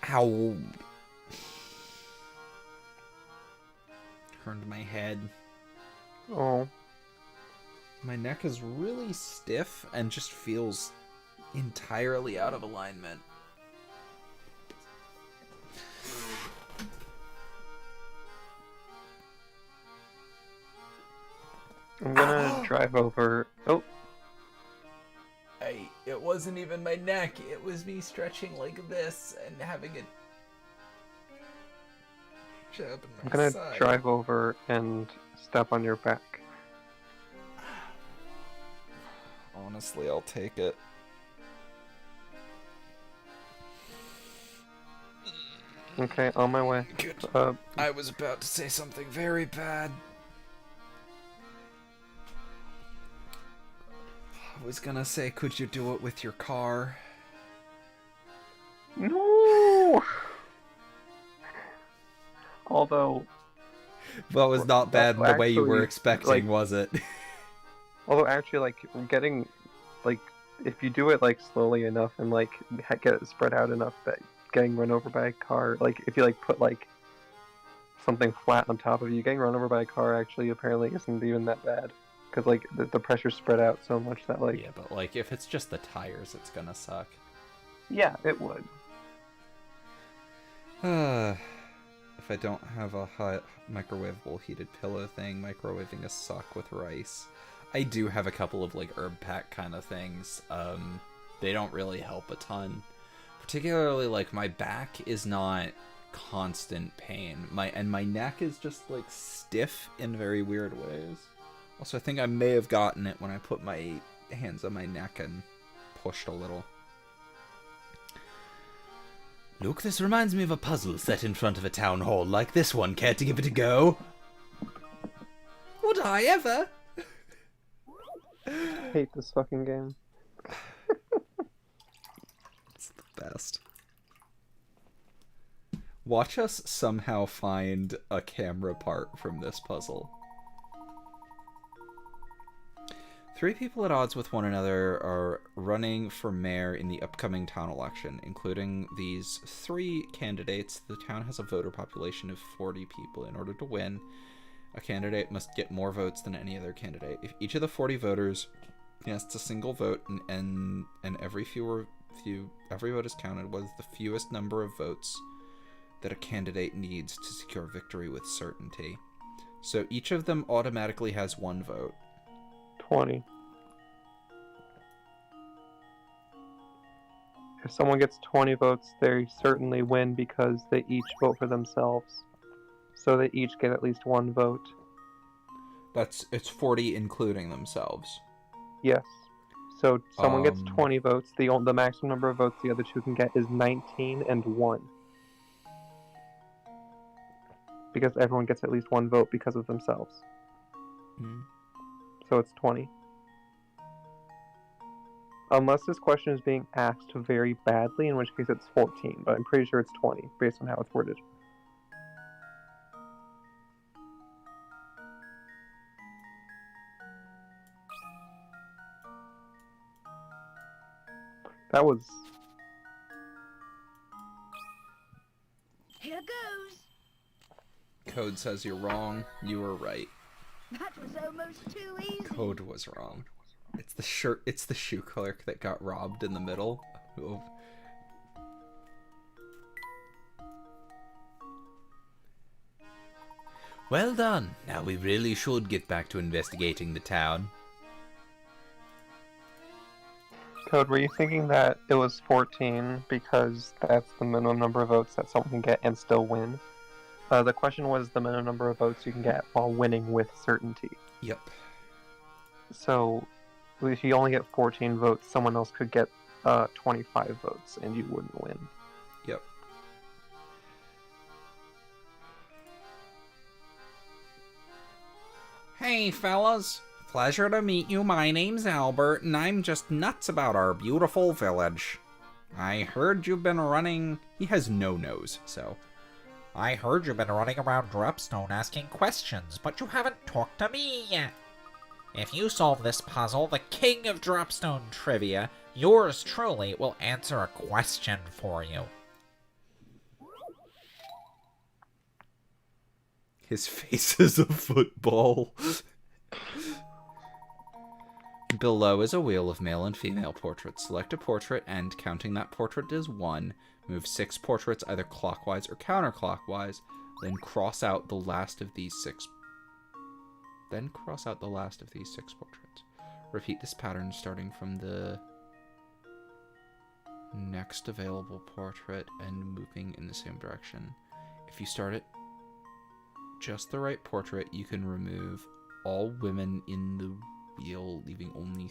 Ow. Turned my head. Oh. My neck is really stiff and just feels entirely out of alignment. I'm gonna drive over. Oh, It wasn't even my neck, it was me stretching like this and having it jab in I'm my gonna side. drive over and step on your back. Honestly, I'll take it. Okay, on my way. Good. I was about to say something very bad. I was gonna say, could you do it with your car? No. Although, Well, it was not bad in the way you were Actually, expecting, like- was it? actually, like getting, like, if you do it like slowly enough and like get it spread out enough that getting run over by a car, like if you like put like something flat on top of you, getting run over by a car actually apparently isn't even that bad. Because, like, the pressure's spread out so much that, like... Yeah, but, like, if it's just the tires, it's gonna suck. Yeah, it would. If I don't have a hot microwavable heated pillow thing, microwaving a sock with rice. I do have a couple of, like, herb pack kind of things. They don't really help a ton. Particularly, like, my back is not constant pain. My neck is just, like, stiff in very weird ways. Also, I think I may have gotten it when I put my hands on my neck and pushed a little. Luke, this reminds me of a puzzle set in front of a town hall like this one. Care to give it a go? Would I ever? I hate this fucking game. It's the best. Watch us somehow find a camera part from this puzzle. 3 people at odds with one another are running for mayor in the upcoming town election, including these 3 candidates. The town has a voter population of 40 people. In order to win, a candidate must get more votes than any other candidate. If each of the 40 voters casts a single vote and every fewer every vote is counted. What is the fewest number of votes that a candidate needs to secure victory with certainty? So each of them automatically has 1 vote. 20. If someone gets 20 votes, they certainly win because they each vote for themselves. So they each get at least 1 vote. It's 40 including themselves. Yes. So someone gets 20 votes. The maximum number of votes the other two can get is 19 and 1. Because everyone gets at least 1 vote because of themselves. So it's 20. Unless this question is being asked very badly, in which case it's 14, but I'm pretty sure it's 20, based on how it's worded. That was... Here goes. Code says you're wrong. You were right. That was almost too easy. Code was wrong. It's the shoe clerk that got robbed in the middle. Oh. Well done. Now we really should get back to investigating the town. Code, were you thinking that it was 14 because that's the minimum number of votes that someone can get and still win? The question was the minimum number of votes you can get while winning with certainty. Yep. So, if you only get 14 votes, someone else could get 25 votes and you wouldn't win. Yep. Hey, fellas. Pleasure to meet you. My name's Albert, and I'm just nuts about our beautiful village. I heard you've been running... He has no nose, so... I heard you've been running around Dropstone asking questions, but you haven't talked to me yet. If you solve this puzzle, the king of Dropstone trivia, yours truly, will answer a question for you. His face is a football. Below is a wheel of male and female portraits. Select a portrait and, counting that portrait as 1, move 6 portraits either clockwise or counterclockwise, then cross out the last of these 6 portraits. Repeat this pattern starting from the next available portrait and moving in the same direction. If you start at just the right portrait, you can remove all women in the wheel, leaving only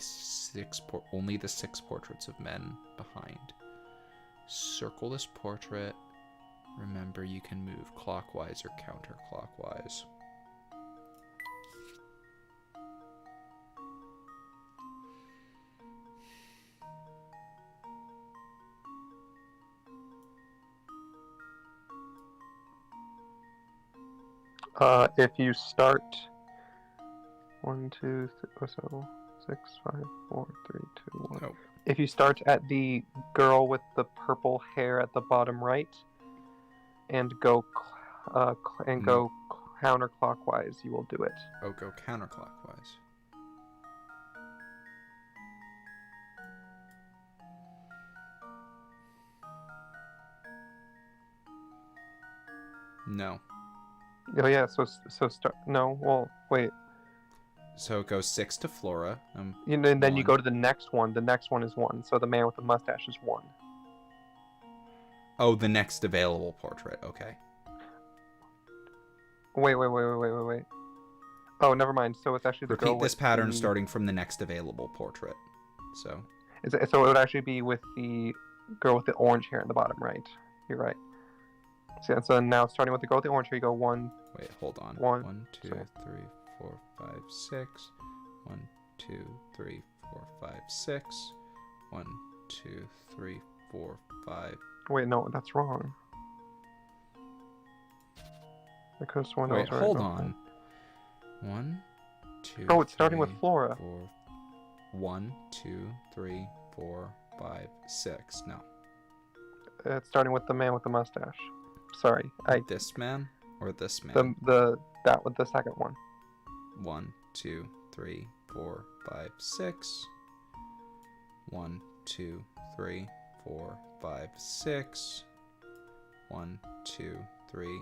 the 6 portraits of men behind. Circle this portrait. Remember, you can move clockwise or counterclockwise. If you start 1, 2, 3, so 6, 5, 4, 3, 2, 1. Oh. If you start at the girl with the purple hair at the bottom right, and go counterclockwise, you will do it. Oh, go counterclockwise. No. Oh yeah, so start. No, well, wait. So it goes 6 to Flora. And then 1. you go to the next one. The next one is 1. So the man with the mustache is 1. Oh, the next available portrait. Okay. Wait. Oh, never mind. So it's actually the girl Repeat this with pattern the... starting from the next available portrait. So. So it would actually be with the girl with the orange hair in the bottom right. You're right. So now starting with the girl with the orange hair, you go 1. Wait, hold on. 1, 1, 2, 3, 4, 5, 6. 1, 2, 3, 4, 5, 6. 1, 2, 3, 4, 5. Wait, no, that's wrong. Because one Wait, right. hold on. 1, 2. Oh, it's starting 3, with Flora. 4, 1, 2, 3, 4, 5, 6. No. It's starting with the man with the mustache. Sorry, This man or this man? That with the second one. 1, 2, 3, 4, 5, 6. 1, 2, 3, 4, 5, 6. 1, 2, 3,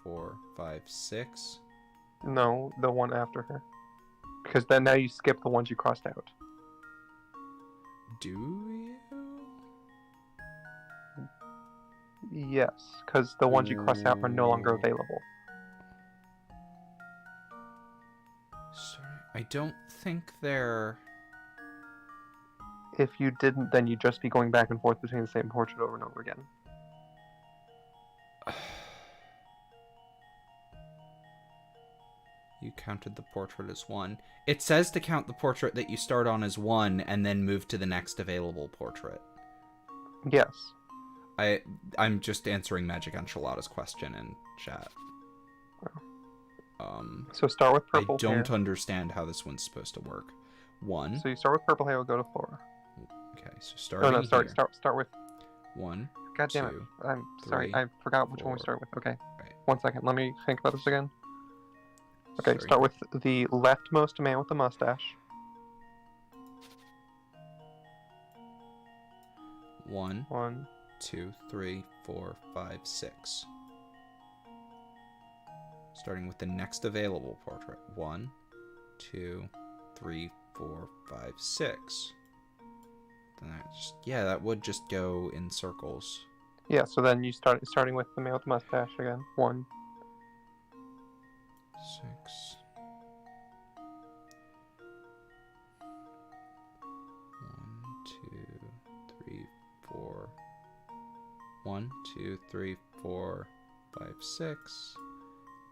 4, 5, 6. No, the one after her. Because then now you skip the ones you crossed out. Do you? Yes, because the ones you crossed out are no longer available. Sorry, I don't think they're... If you didn't, then you'd just be going back and forth between the same portrait over and over again. You counted the portrait as 1. It says to count the portrait that you start on as 1 and then move to the next available portrait. Yes. I'm just answering Magic Enchilada's question in chat. So start with I purple don't hair. understand how this one's supposed to work. 1. So you start with purple hair, we'll go to Flora. Okay, so Oh starting no, here. start with... 1. God damn it. 2, I'm sorry, 3, I forgot which one we 4. start with. Okay. Right. 1 second, let me think about this again. Okay, Starting start with the leftmost man with the mustache. 1, 1, 2, 3, 4, 5, 6. Starting with the next available portrait. 1, 2, 3, 4, 5, 6. Then that would just go in circles. Yeah, so then you starting with the man with the mustache again. 1, 6. 1, 2, 3, 4. 1, 2, 3, 4, 5, 6.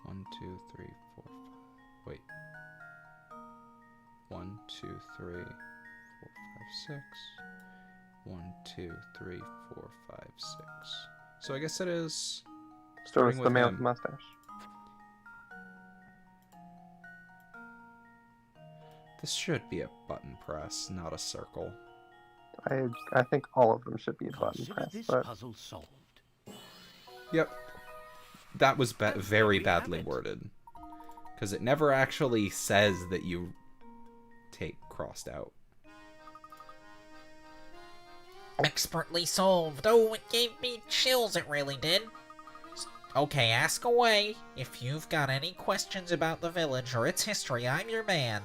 1, 2, 3, 4, 5. Wait. 1, 2, 3, 4, 5, 6. 1, 2, 3, 4, 5, 6. So I guess it is. so it's starting the with man him. with the mustache. This should be a button press, not a circle. I think all of them should be a button Consider press, this but puzzle solved. Yep. That was And there very we have badly it. worded. Because it never actually says that you take crossed out. Expertly solved. Oh, it gave me chills, it really did. Okay, ask away. If you've got any questions about the village or its history, I'm your man.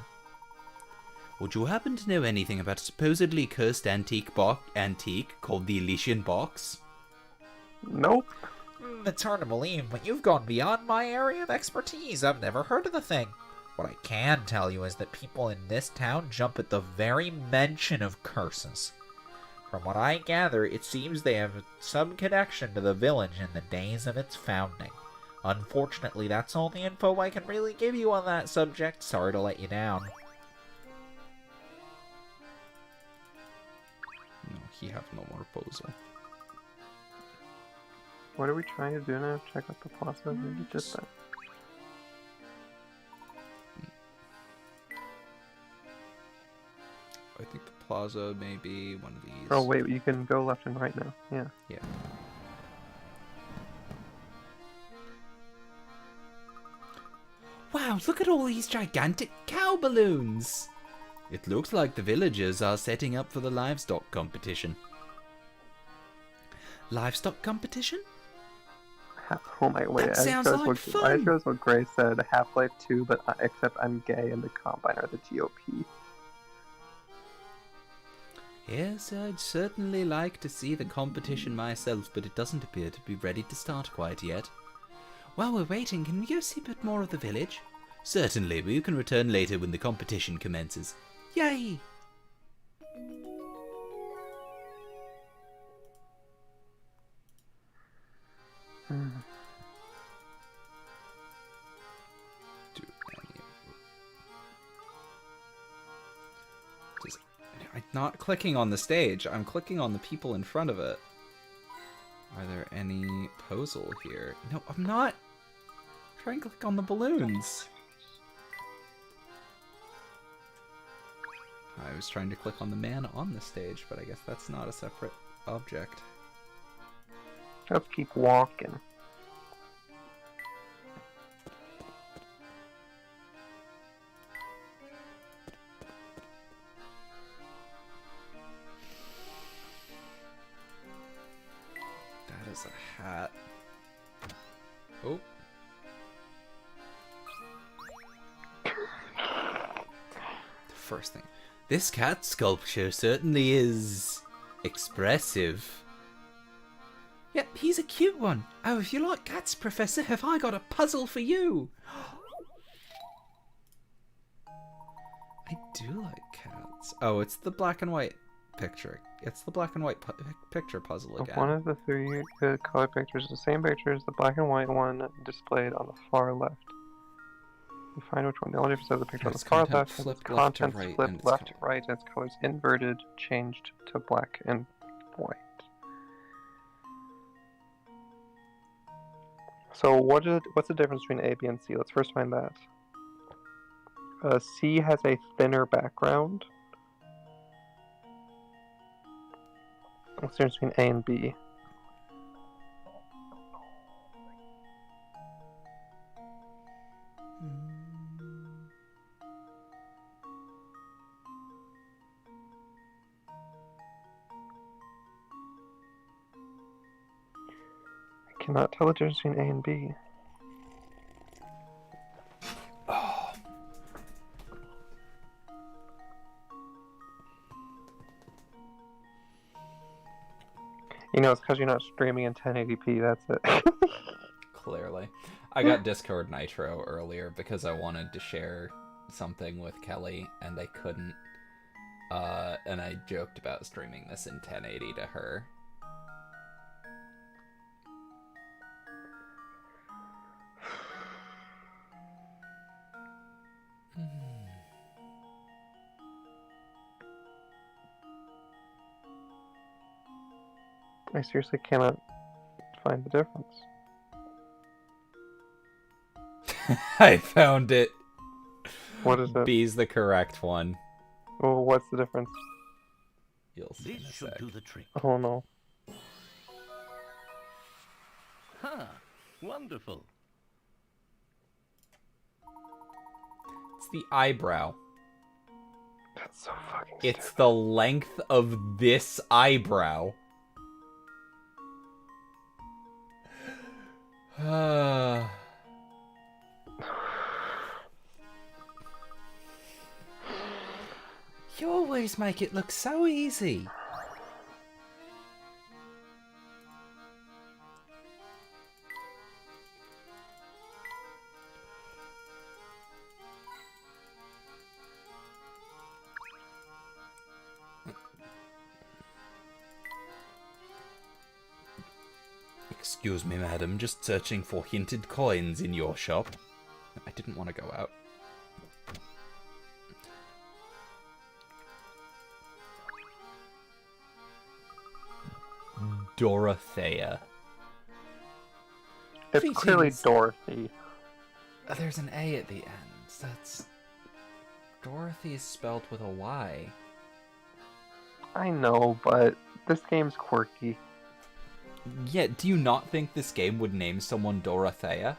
Would you happen to know anything about a supposedly cursed antique called the Elysian Box? nope. It's hard to believe, but you've gone beyond my area of expertise. I've never heard of the thing. What I can tell you is that people in this town jump at the very mention of curses. From what I gather, it seems they have some connection to the village in the days of its founding. Unfortunately, that's all the info I can really give you on that subject. Sorry to let you down. No, he have no more proposal. What are we trying to do now? Check out the plaza? Maybe just that. I think the plaza may be one of these. Oh wait, you can go left and right now. Yeah. Yeah. Wow, look at all these gigantic cow balloons! It looks like the villagers are setting up for the livestock competition. Livestock competition? Oh my wait, That I sounds chose like what fun. I chose what Gray said. Half-Life 2, but except I'm gay and the Combine are the GOP. Yes, I'd certainly like to see the competition myself, but it doesn't appear to be ready to start quite yet. While we're waiting, can we go see a bit more of the village? Certainly, but you can return later when the competition commences. Yay! Do any of I'm not clicking on the stage. I'm clicking on the people in front of it. Are there any posal here? No, I'm not. Try and click on the balloons. I was trying to click on the man on the stage, but I guess that's not a separate object. Let's keep walking. has a hat. Oh. First thing. This cat sculpture certainly is expressive. Yep, he's a cute one. Oh, if you like cats, Professor, have I got a puzzle for you? I do like cats. Oh, it's the black and white picture. It's the black and white picture puzzle again. One of the three color pictures is the same picture as the black and white one displayed on the far left. You find which one. The only difference is the picture on the Its far content left has its flipped left to contents right and flipped its left to color. right and its colors inverted, changed to black and white. So what's the difference between A, B, and C? Let's first find that. C has a thinner background. What's the difference between A and B? I cannot tell the difference between A and B. You know, it's because you're not streaming in 1080p, that's it. Clearly. I got Discord Nitro earlier because I wanted to share something with Kelly, and I couldn't. And I joked about streaming this in 1080 to her. I seriously cannot find the difference. I found it. What is it? B's the correct one. Well, what's the difference? You'll see This in a should sec. do the trick. Oh no. Huh. Wonderful. It's the eyebrow. That's so fucking It's stupid. the length of this eyebrow. You always make it look so easy. Excuse me, madam, just searching for hinted coins in your shop. I didn't want to go out. Dorothea. It's clearly Greetings. Dorothy. There's an A at the end. That's... Dorothy is spelled with a Y. I know, but this game's quirky. Yeah, do you not think this game would name someone Dorothea?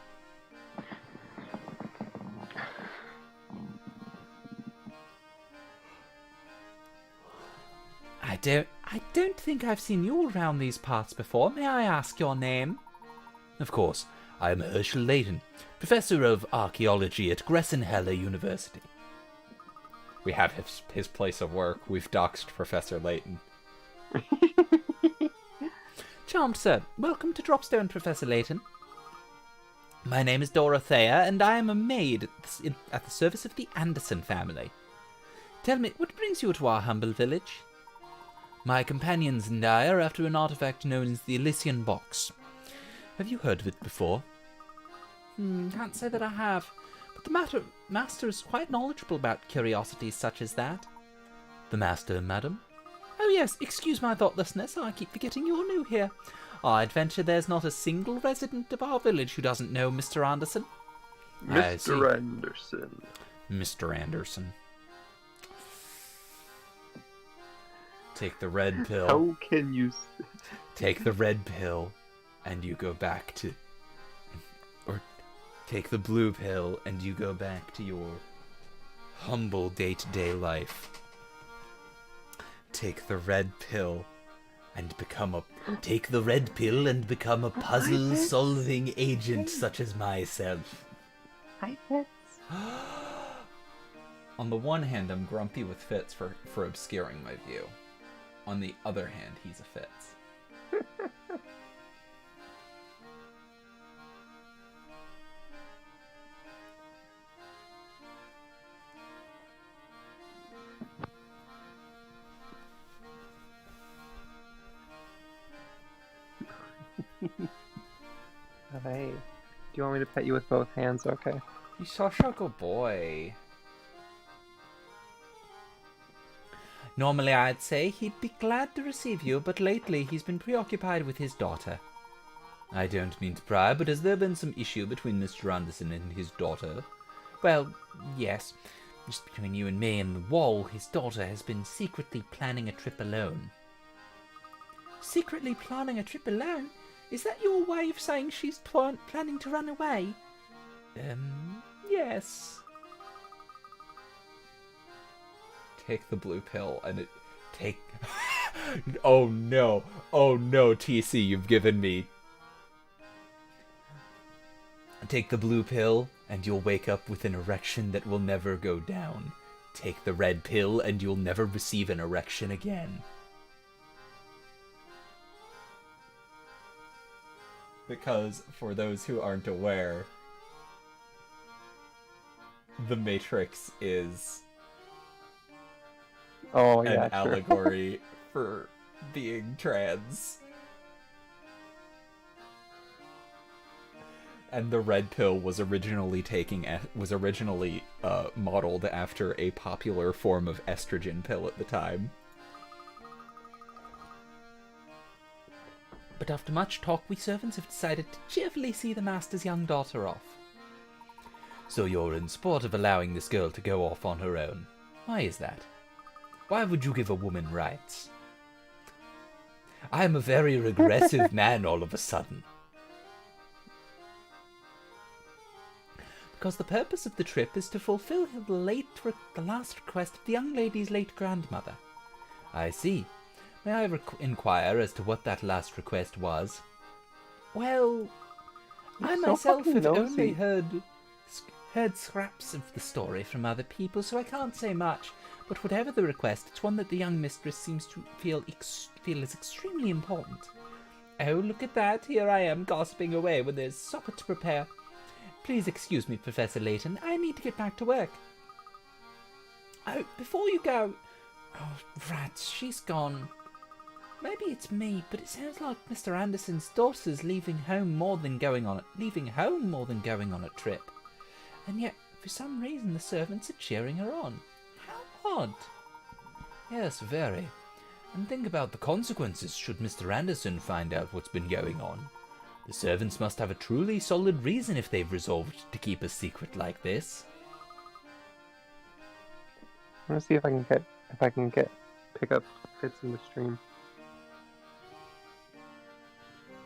I don't think I've seen you around these parts before. May I ask your name? Of course, I am Herschel Layton, Professor of Archaeology at Gressenheller University. We have his place of work. We've doxed Professor Layton. Charmed, sir. Welcome to Dropstone, Professor Layton. My name is Dorothea, and I am a maid at the service of the Anderson family. Tell me, what brings you to our humble village? My companions and I are after an artifact known as the Elysian Box. Have you heard of it before? Can't say that I have, but the master is quite knowledgeable about curiosities such as that. The master, madam? Oh yes, excuse my thoughtlessness, I keep forgetting you're new here. I'd venture there's not a single resident of our village who doesn't know Mr. Anderson. I see. Mr. Anderson. Mr. Anderson. Take the red pill. How can you... Take the red pill, and you go back to... Or take the blue pill, and you go back to your humble day-to-day life. Take the red pill, and take the red pill and become a puzzle-solving agent such as myself. Hi, Fitz. On the one hand, I'm grumpy with Fitz for obscuring my view. On the other hand, he's a Fitz. Hey, do you want me to pet you with both hands? Okay. He's such a good boy. Normally I'd say he'd be glad to receive you, but lately he's been preoccupied with his daughter. I don't mean to pry, but has there been some issue between Mr. Anderson and his daughter? Well, yes. Just between you and me and the wall, his daughter has been secretly planning a trip alone. Secretly planning a trip alone? Is that your way of saying she's planning to run away? Yes. Take the blue pill and it... Take... Oh no, TC, you've given me... Take the blue pill, and you'll wake up with an erection that will never go down. Take the red pill, and you'll never receive an erection again. Because, for those who aren't aware, the Matrix is Oh, an yeah, sure. allegory for being trans. And the red pill was originally modeled after a popular form of estrogen pill at the time. But after much talk, we servants have decided to cheerfully see the master's young daughter off. So you're in support of allowing this girl to go off on her own. Why is that? Why would you give a woman rights? I'm a very regressive man all of a sudden. Because the purpose of the trip is to fulfill the last request of the young lady's late grandmother. I see. May I inquire as to what that last request was? Well, You're I so myself fucking have nosy. only heard scraps of the story from other people, so I can't say much. But whatever the request, it's one that the young mistress seems to feel is extremely important. Oh, look at that! Here I am gossiping away when there's supper to prepare. Please excuse me, Professor Layton. I need to get back to work. Oh, before you go... Oh, rats, she's gone. Maybe it's me, but it sounds like Mr. Anderson's daughter's leaving home more than going on a trip. And yet, for some reason, the servants are cheering her on. How odd. Yes, very. And think about the consequences should Mr. Anderson find out what's been going on. The servants must have a truly solid reason if they've resolved to keep a secret like this. I'm gonna see if I can pick up Fitz in the stream.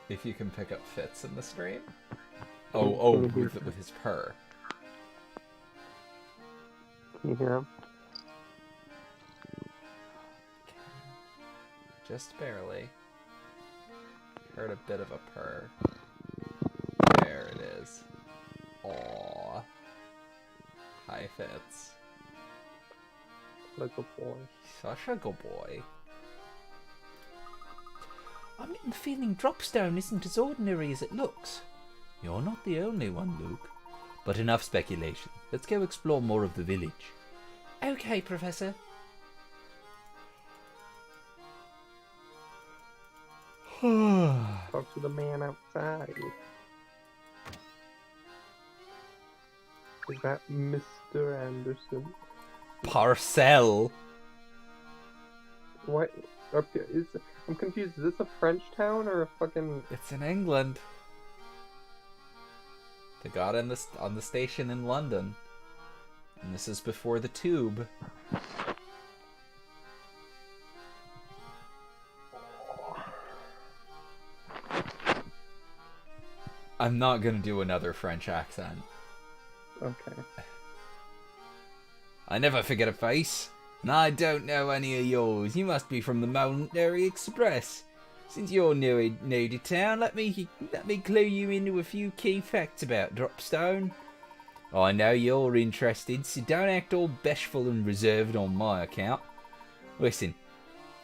If you can pick up Fitz in the stream? Oh, with his purr. Can you hear him? Just barely. Heard a bit of a purr. There it is. Aww. Hi, Fitz. Like a boy. Such a good boy. I'm getting the feeling Dropstone isn't as ordinary as it looks. You're not the only one, Luke. But enough speculation. Let's go explore more of the village. Okay, Professor. Talk to the man outside. Is that Mr. Anderson? Parcel! What? Okay, I'm confused. Is this a French town or a fucking... It's in England. They got on the station in London. And this is before the tube. I'm not gonna do another French accent. Okay. I never forget a face. And I don't know any of yours. You must be from the Mountain Express. Since you're new to town, let me clue you into a few key facts about Dropstone. I know you're interested, so don't act all bashful and reserved on my account. Listen,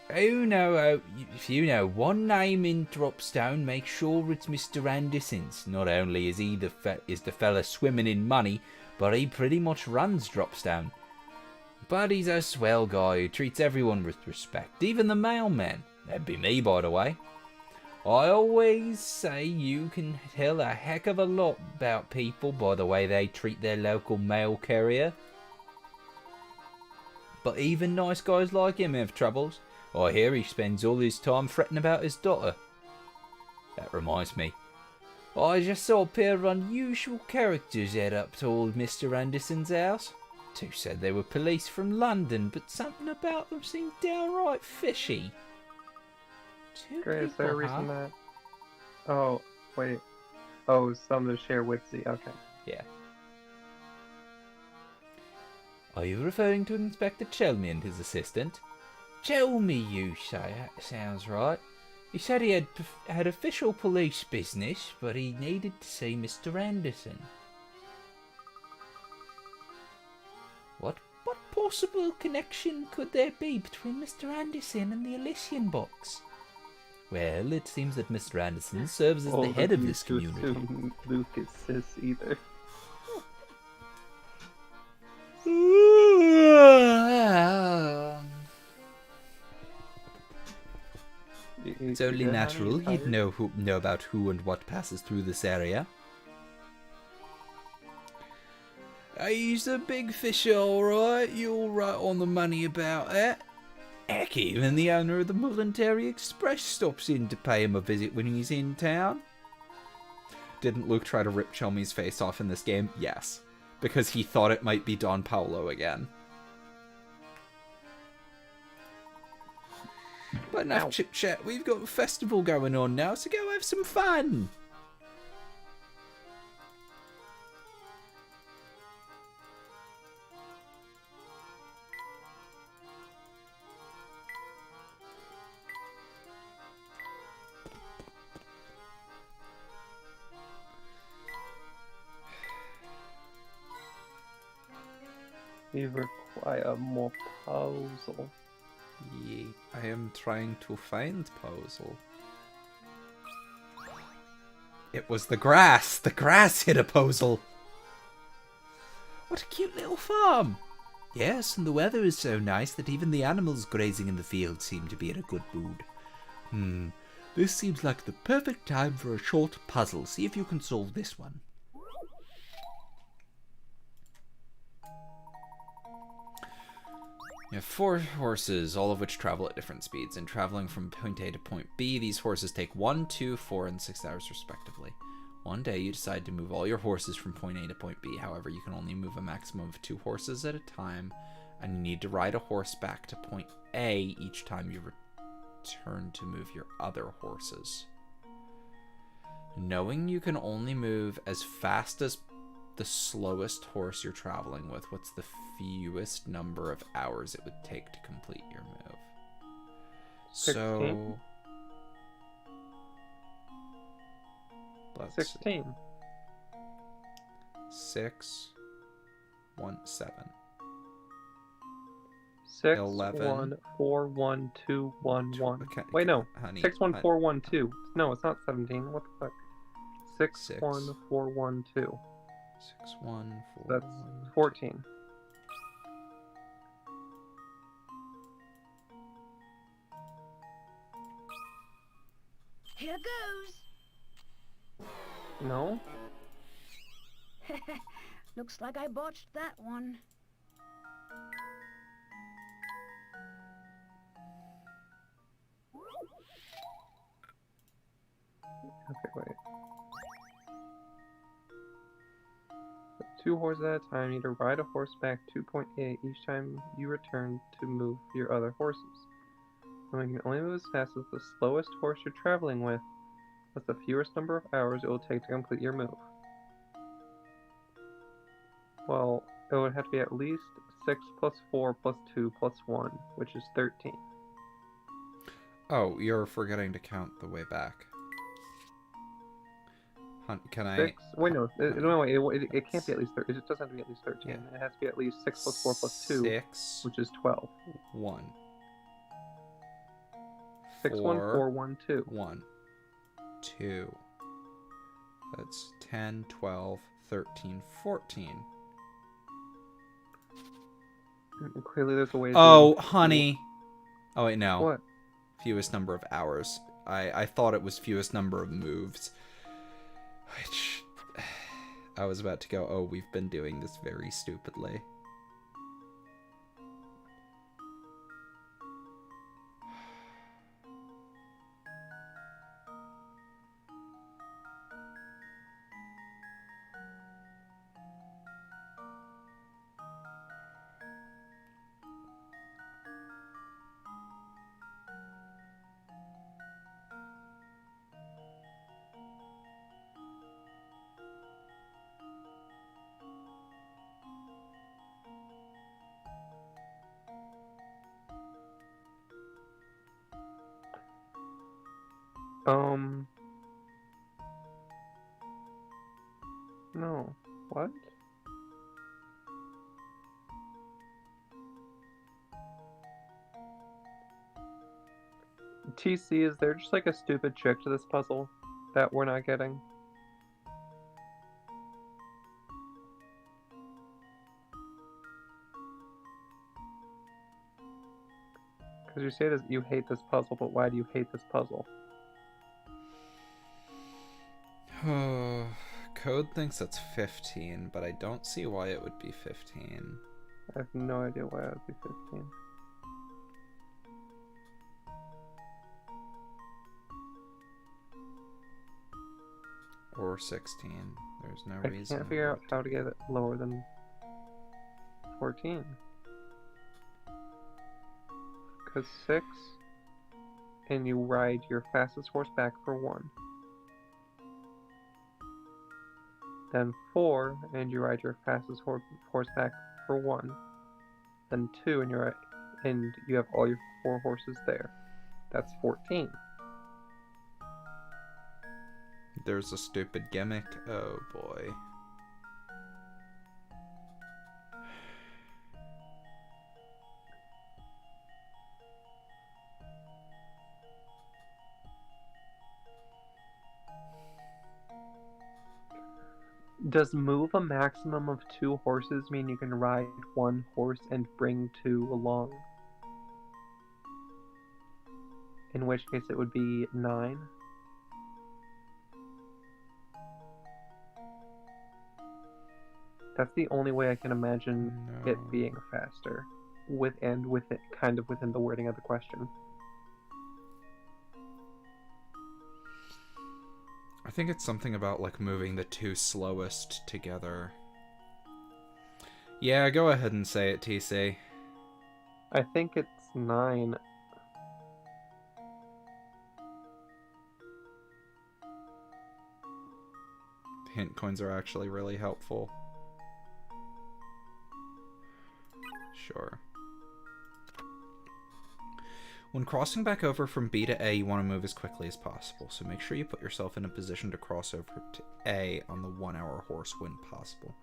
if you know one name in Dropstone, make sure it's Mr. Anderson's. Not only is he the fella swimming in money, but he pretty much runs Dropstone. But he's a swell guy who treats everyone with respect, even the mailman. That'd be me, by the way. I always say you can tell a heck of a lot about people by the way they treat their local mail carrier. But even nice guys like him have troubles. I hear he spends all his time fretting about his daughter. That reminds me. I just saw a pair of unusual characters head up to old Mr. Anderson's house. Two said they were police from London, but something about them seemed downright fishy. Great, is there a reason that? Oh, wait. Oh, some to share with Z. Okay. Yeah. Are you referring to Inspector Chelmy and his assistant? Chelmy, you say? That sounds right. He said he had official police business, but he needed to see Mr. Anderson. What possible connection could there be between Mr. Anderson and the Elysian box? Well, it seems that Mr. Anderson serves as the head of this community. Luke is cis either. It's only natural he'd know about who and what passes through this area. He's a big fish, alright. You're right on the money about that. Heck, even the owner of the Military Express stops in to pay him a visit when he's in town. Didn't Luke try to rip Chelmy's face off in this game? Yes. Because he thought it might be Don Paolo again. But enough chit-chat. We've got a festival going on now, so go have some fun. We require more puzzle. Yeah, I am trying to find puzzle. It was the grass! The grass hit a puzzle! What a cute little farm! Yes, and the weather is so nice that even the animals grazing in the field seem to be in a good mood. This seems like the perfect time for a short puzzle. See if you can solve this one. You have 4 horses, all of which travel at different speeds, and traveling from point A to point B, these horses take 1, 2, 4, and 6 hours respectively. One day you decide to move all your horses from point A to point B, however you can only move a maximum of 2 horses at a time, and you need to ride a horse back to point A each time you return to move your other horses. Knowing you can only move as fast as the slowest horse you're traveling with, what's the fewest number of hours it would take to complete your move? 16. So 16. 6 1 7 6 11. 1 4 1 2 1 1. Okay, Wait, no. honey, 6 1 4 1 2. No, it's not 17. What the fuck? 6 Six. 1 4 1 2. 6 1 4 That's 1. 14. Here goes. No? Looks like I botched that one. Okay, wait. 2 horses at a time. You need to ride a horse back to point A each time you return to move your other horses. And you can only move as fast as the slowest horse you're traveling with. That's the fewest number of hours it will take to complete your move. Well, it would have to be at least 6 plus 4 plus 2 plus 1, which is 13. Oh, you're forgetting to count the way back. Can I... 6. Wait, no. No, it can't be at It's- least 13. It doesn't have to be at least 13. Yeah. It has to be at least 6 plus 4 plus 2, 6, which is 12. 1, 6, 1, 4, 1, 2. 1, 2. That's 10, 12, 13, 14. Clearly, there's a way to Oh, do it. honey. Oh, wait, no. What? Fewest number of hours. I thought it was fewest number of moves. Which... I was about to go, oh, we've been doing this very stupidly. No. What? TC, is there just like a stupid trick to this puzzle that we're not getting? Because you say you hate this puzzle, but why do you hate this puzzle? Code thinks it's 15, but I don't see why it would be 15. I have no idea why it would be 15. Or 16. There's no I reason. can't figure out how to get it lower than 14. Because 6, and you ride your fastest horse back for 1. Then 4, and you ride your fastest horse back for 1. Then 2, and you have all your 4 horses there. That's 14. There's a stupid gimmick. Oh boy. Does move a maximum of 2 horses mean you can ride 1 horse and bring 2 along? In which case it would be 9. That's the only way I can imagine it No. being faster. With it kind of within the wording of the question. I think it's something about like moving the 2 slowest together. Yeah, go ahead and say it, TC. I think it's 9. Hint coins are actually really helpful. Sure. When crossing back over from B to A, you want to move as quickly as possible, so make sure you put yourself in a position to cross over to A on the 1-hour horse when possible.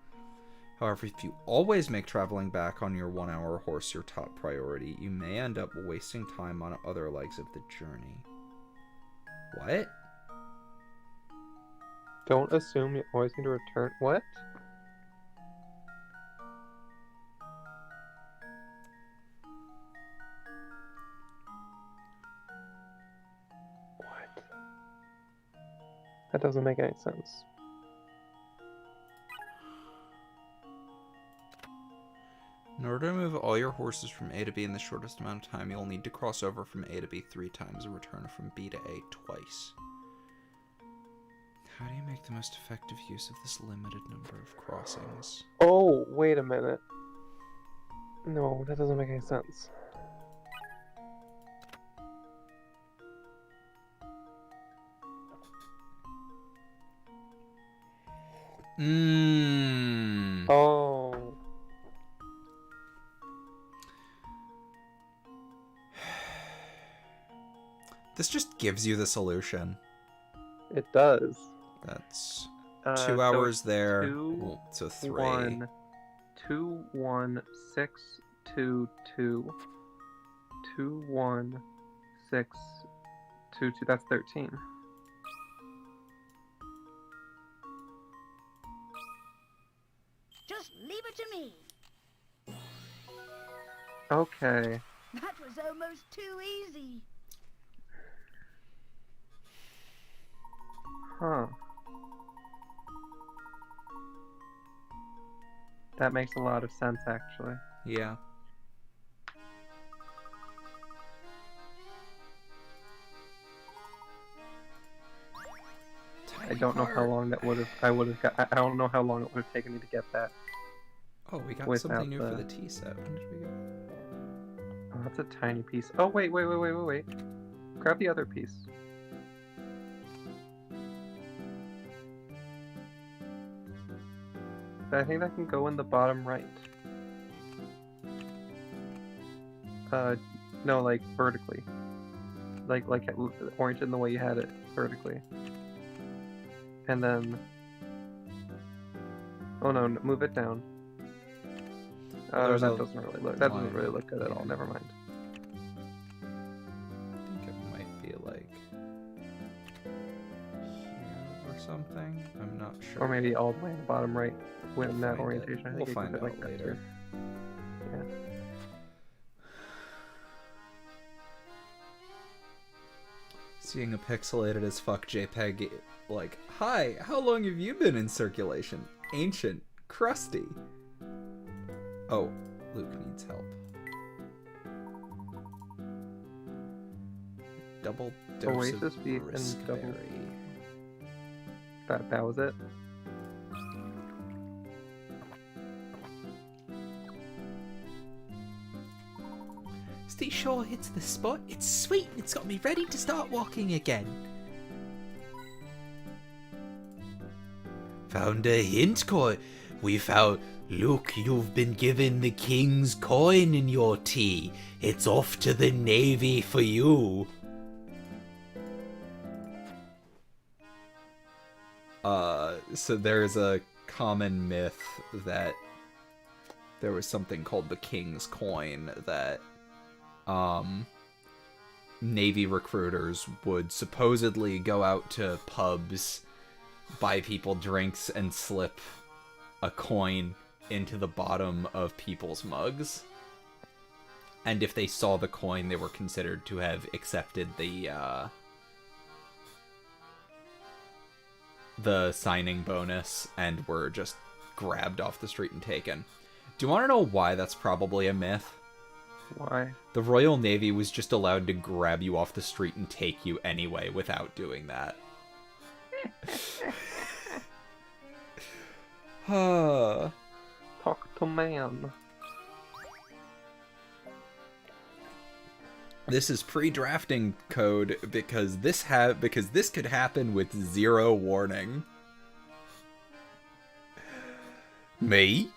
However, if you always make traveling back on your 1-hour horse your top priority, you may end up wasting time on other legs of the journey. What? Don't assume you always need to return. What? What? That doesn't make any sense. In order to move all your horses from A to B in the shortest amount of time, you'll need to cross over from A to B 3 times and return from B to A twice. How do you make the most effective use of this limited number of crossings? Oh, wait a minute. No, that doesn't make any sense. Oh. This just gives you the solution. It does. That's So 2 hours it's there. 2, Well, so 3. 1, 2, 1, 6, 2, 2, 2, 1, 6, 2, 2. That's 13. Just leave it to me. Okay. That was almost too easy. Huh. That makes a lot of sense, actually. Yeah. I don't know how long that would have. I would have got. I don't know how long it would have taken me to get that. Oh, we got Without something new for the- the tea set. When did we get? Oh, that's a tiny piece. Oh wait. Grab the other piece. I think that can go in the bottom right. No, like vertically. Like oriented in the way you had it vertically. And then. Oh no! Move it down. Well, there's that a doesn't really look. That doesn't line. really look good at all. Yeah. Never mind. I think it might be like here or something. I'm not sure. Or maybe all the way in the bottom right with We'll that find it. orientation. I We'll think you can find fit out like that later. too. Yeah. Seeing a pixelated as fuck JPEG, like, hi, how long have you been in circulation? Ancient, crusty. Oh, Luke needs help. Double dose Oasis of beef and double- briskberry. That was it. Stay sure hits the spot. It's sweet and it's got me ready to start walking again. Found a hint coin. We found. Look, you've been given the king's coin in your tea. It's off to the navy for you. So there's a common myth that there was something called the King's Coin that, Navy recruiters would supposedly go out to pubs, buy people drinks, and slip a coin into the bottom of people's mugs. And if they saw the coin, they were considered to have accepted the signing bonus and were just grabbed off the street and taken. Do you want to know why that's probably a myth? Why? The Royal Navy was just allowed to grab you off the street and take you anyway without doing that. Talk to man. This is pre-drafting code because this could happen with 0 warning. Me?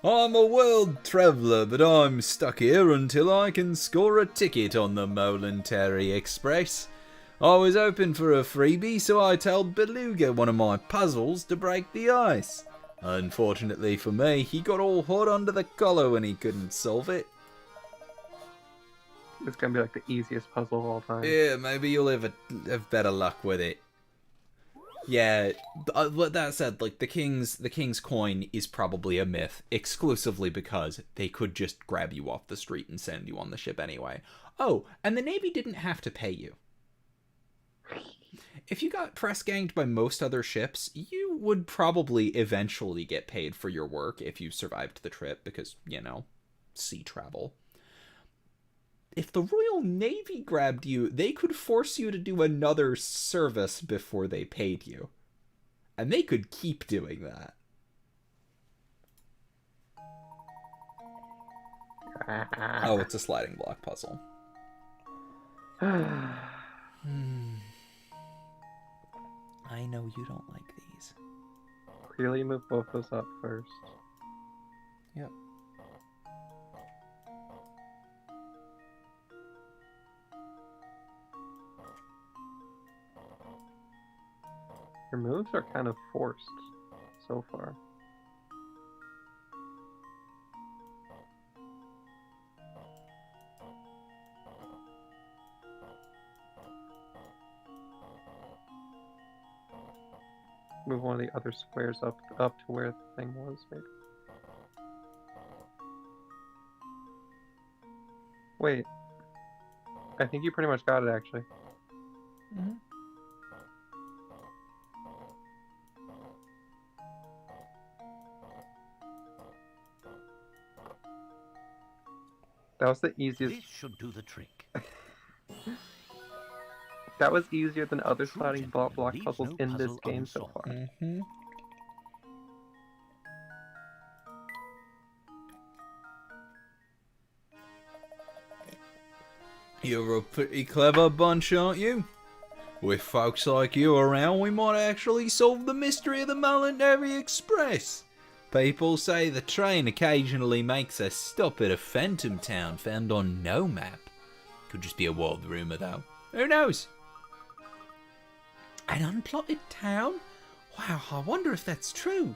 I'm a world traveller, but I'm stuck here until I can score a ticket on the Momentary Express. I was hoping for a freebie, so I told Beluga one of my puzzles to break the ice. Unfortunately for me, he got all hot under the collar when he couldn't solve it. It's gonna be like the easiest puzzle of all time. Yeah, maybe you'll have better luck with it. Yeah, that said, like the king's coin is probably a myth, exclusively because they could just grab you off the street and send you on the ship anyway. Oh, and the Navy didn't have to pay you. If you got press ganged by most other ships, you would probably eventually get paid for your work if you survived the trip because, you know, sea travel. If the Royal Navy grabbed you, they could force you to do another service before they paid you. And they could keep doing that. Oh, it's a sliding block puzzle. I know you don't like these. Clearly move both those up first. Yep. Your moves are kind of forced so far. Move one of the other squares up to where the thing was, maybe. Wait. I think you pretty much got it, actually. Mhm. That was the easiest. This should do the trick. That was easier than other True sliding block gentleman leaves puzzles no in this puzzle game so unsolved. far. Mm-hmm. You're a pretty clever bunch, aren't you? With folks like you around, we might actually solve the mystery of the Molinary Express. People say the train occasionally makes a stop at a phantom town found on no map. Could just be a wild rumour, though. Who knows? An unplotted town? Wow, I wonder if that's true.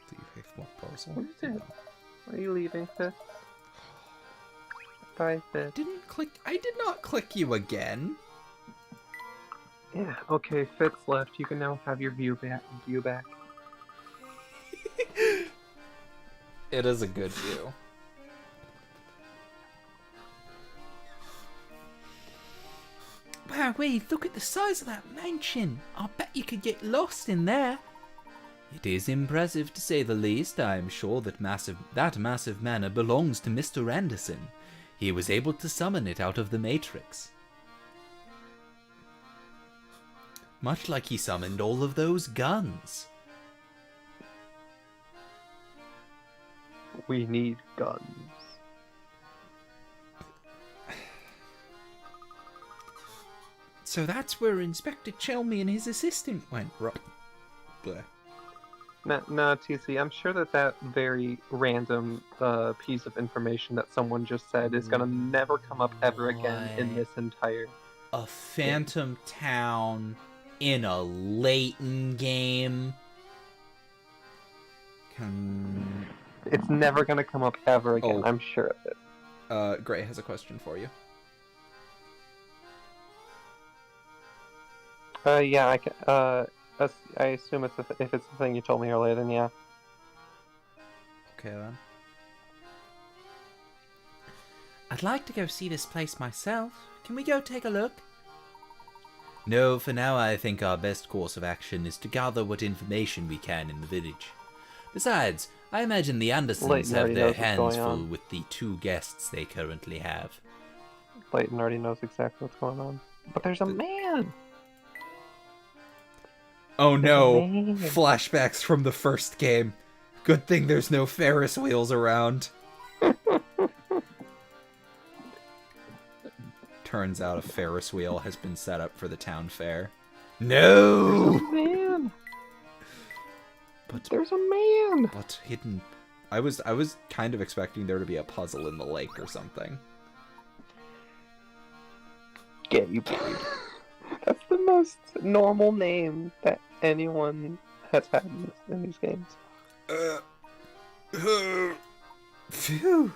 Do you have more parcel? What is it? Are you leaving, Fifth? Bye, Fifth. I did not click you again. Yeah, okay, Fifth's left. You can now have your view back. It is a good view. Wow, wait, look at the size of that mansion. I'll bet you could get lost in there. It is impressive to say the least. I am sure that massive manor belongs to Mr. Anderson. He was able to summon it out of the Matrix. Much like he summoned all of those guns. We need guns. So that's where Inspector Chelmy and his assistant went. Bleh. Nah, TC, I'm sure that very random piece of information that someone just said is gonna never come up ever again in this entire... A phantom town in a Layton game. It's never gonna come up ever again, Oh. I'm sure of it. Gray has a question for you. Yeah, I assume if it's the thing you told me earlier, then yeah. Okay then. I'd like to go see this place myself. Can we go take a look? No, for now I think our best course of action is to gather what information we can in the village. Besides, I imagine the Andersons Layton have already their knows what's hands going full on. with the 2 guests they currently have. Layton already knows exactly what's going on. But there's a man! Oh no! Man. Flashbacks from the first game. Good thing there's no Ferris wheels around. Turns out a Ferris wheel has been set up for the town fair. No! There's a man! But There's a man! But hidden. I was kind of expecting there to be a puzzle in the lake or something. Get you buried. That's the most normal name that anyone has had in these games. Phew.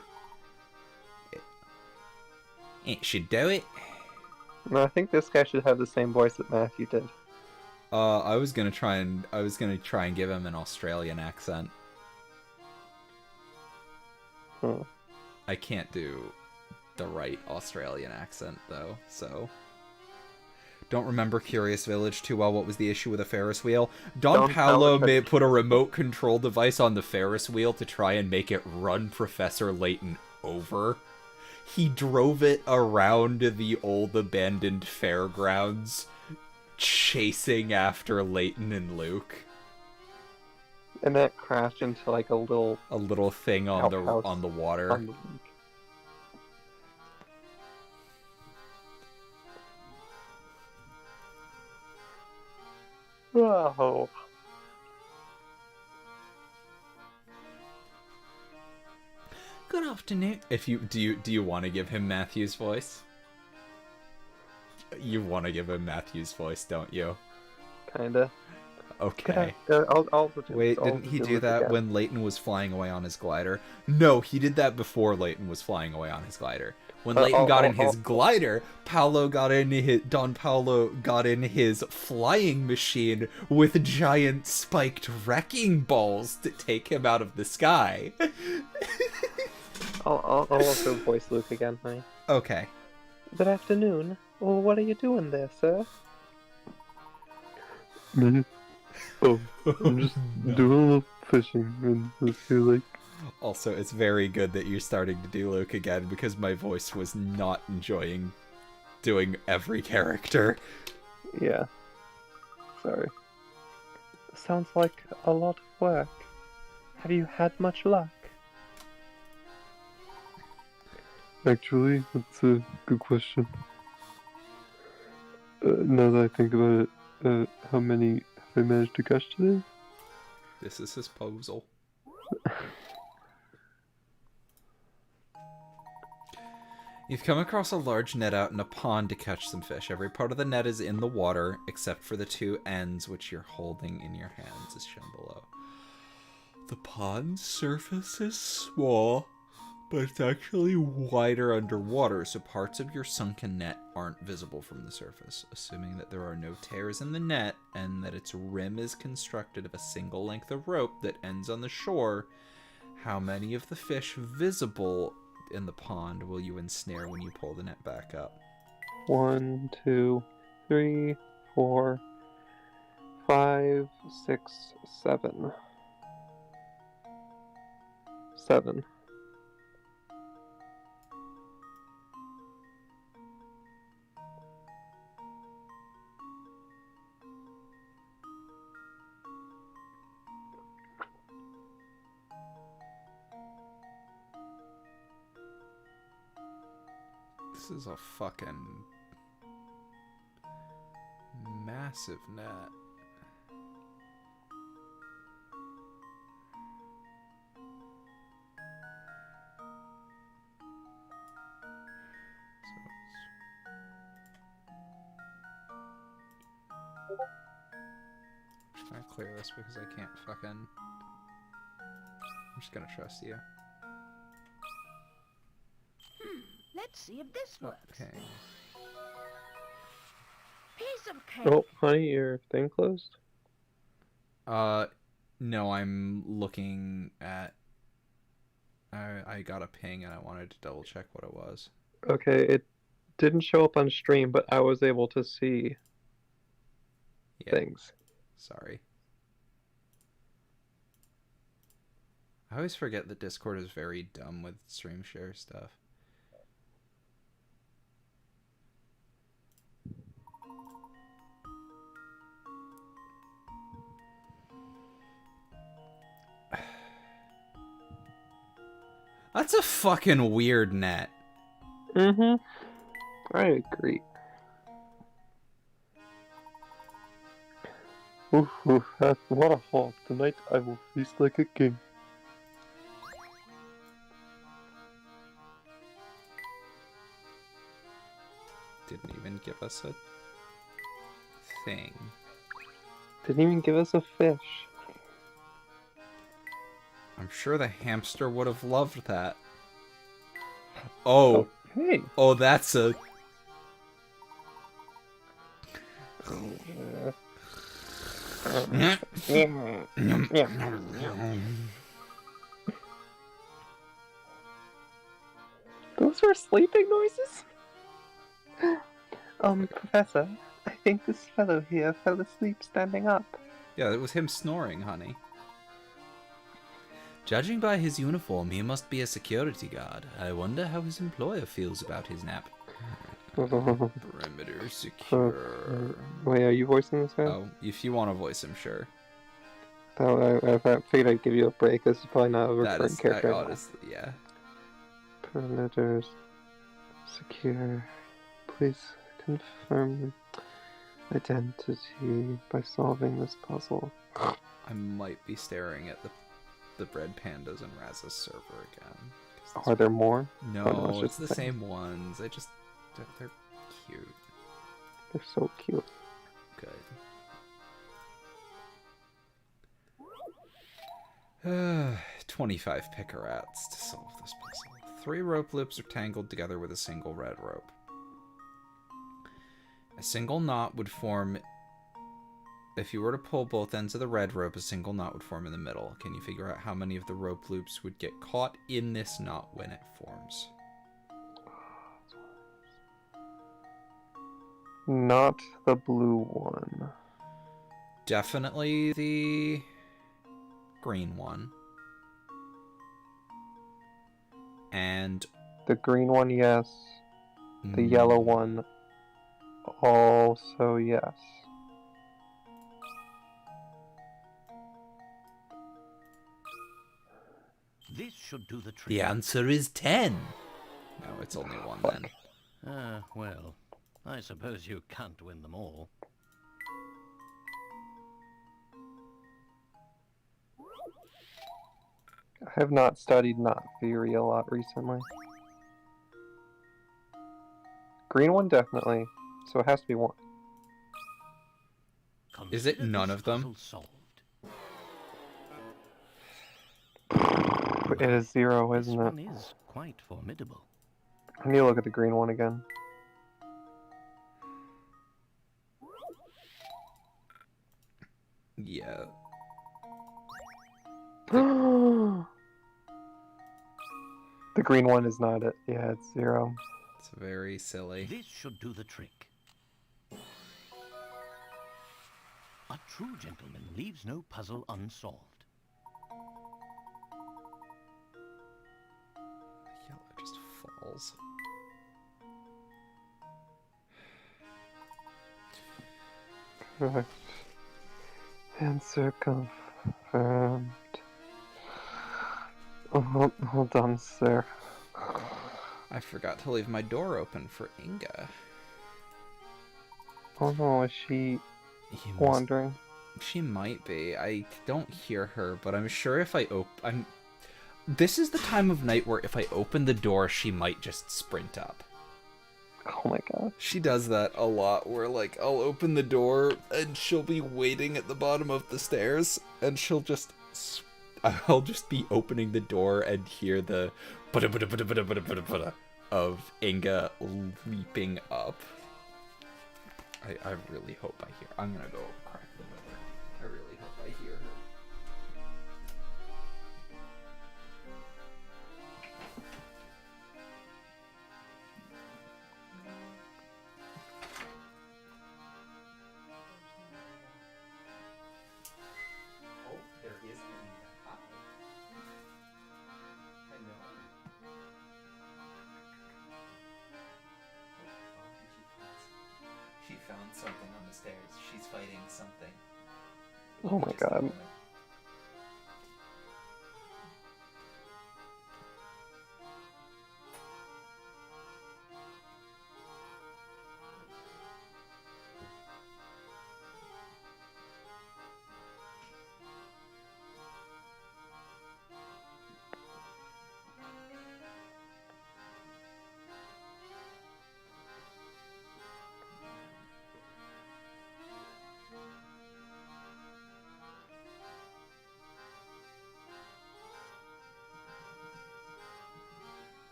It should do it. No, I think this guy should have the same voice that Matthew did. I was gonna try and give him an Australian accent. I can't do the right Australian accent though, so don't remember Curious Village too well. What was the issue with a Ferris wheel? Don Paolo may put a remote control device on the Ferris wheel to try and make it run Professor Layton over. He drove it around the old abandoned fairgrounds, chasing after Layton and Luke. And that crashed into like a little thing on outhouse the water. on the lake. Whoa. Good afternoon. If you do you want to give him Matthew's voice? You want to give him Matthew's voice, don't you? Kinda. Okay. I'll Wait, I'll didn't he do it that again. when Layton was flying away on his glider? No, he did that before Layton was flying away on his glider. When Layton got in his glider, Don Paolo got in his flying machine with giant spiked wrecking balls to take him out of the sky. I'll also voice Luke again, honey. Okay. Good afternoon. Well, what are you doing there, sir? Me? Oh, I'm just doing a little fishing in this here lake. Also, it's very good that you're starting to do Luke again, because my voice was not enjoying doing every character. Yeah. Sorry. Sounds like a lot of work. Have you had much luck? Actually, that's a good question. Now that I think about it, how many have I managed to catch today? This is his puzzle. You've come across a large net out in a pond to catch some fish. Every part of the net is in the water, except for the two ends, which you're holding in your hands, as shown below. The pond's surface is small, but it's actually wider underwater, so parts of your sunken net aren't visible from the surface. Assuming that there are no tears in the net, and that its rim is constructed of a single length of rope that ends on the shore, how many of the fish visible in the pond will you ensnare when you pull the net back up? 1, 2, 3, 4, 5, 6, 7. 7. This is a fucking massive net. I'm just gonna clear this because I can't fucking... I'm just gonna trust you. Let's see if this works. Okay. Piece of cake. Oh, honey, your thing closed? No, I'm looking at... I got a ping and I wanted to double check what it was. Okay, it didn't show up on stream, but I was able to see things. Sorry. I always forget that Discord is very dumb with stream share stuff. That's a fucking weird net. Mm-hmm. I agree. Oof, oof, what a haul. Tonight I will feast like a king. Didn't even give us a thing. Didn't even give us a fish. I'm sure the hamster would have loved that. Oh. Hey. Oh, that's a... Those were sleeping noises? Professor, I think this fellow here fell asleep standing up. Yeah, it was him snoring, honey. Judging by his uniform, he must be a security guard. I wonder how his employer feels about his nap. Perimeter secure. Wait, are you voicing this guy? Oh, if you want to voice him, sure. Oh, I figured I'd give you a break. This is probably not a That recurring is, character. honestly, yeah. Perimeters secure. Please confirm identity by solving this puzzle. I might be staring at the bread pandas in Raz's server again. Are there more? No, Oh, no, it's just the the same. same ones. They're cute. They're so cute. Good. 25 picarats to solve this puzzle. 3 rope loops are tangled together with a single red rope. A single knot would form... If you were to pull both ends of the red rope, a single knot would form in the middle. Can you figure out how many of the rope loops would get caught in this knot when it forms? Not the blue one. Definitely the green one. And The green one, yes. The yellow one, also yes. This should do the trick. the answer is 10. No, it's only one then. Well, I suppose you can't win them all. I have not studied knot theory a lot recently. Green one, definitely. So it has to be one. Is it Consider none this of them? puzzle solved. It is 0, This isn't it? one is quite formidable. I need to look at the green one again. Yeah. The green one is not it. Yeah, it's 0. It's very silly. This should do the trick. A true gentleman leaves no puzzle unsolved. The yellow just falls. Correct. Answer confirmed. Oh, hold on, sir. I forgot to leave my door open for Inga. Oh no, is she He must- wandering? She might be. I don't hear her, but I'm sure if I I'm. This is the time of night where if I open the door, she might just sprint up. Oh my god. She does that a lot, where like I'll open the door and she'll be waiting at the bottom of the stairs, and she'll just. I'll just be opening the door and hear the of Inga leaping up. I really hope I hear. I'm gonna go crack the door. I really hope I hear her. Oh, there is Inga. Hi. Hello. She found something on the stairs. She's fighting something. Oh my Just a god. moment.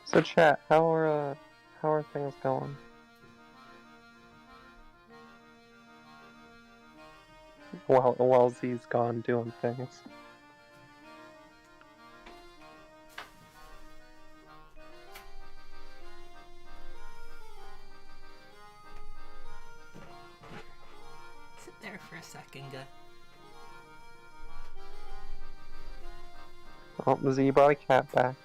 So chat, how are things going? While Z's gone doing things. a second. Oh, the Z brought a cat back.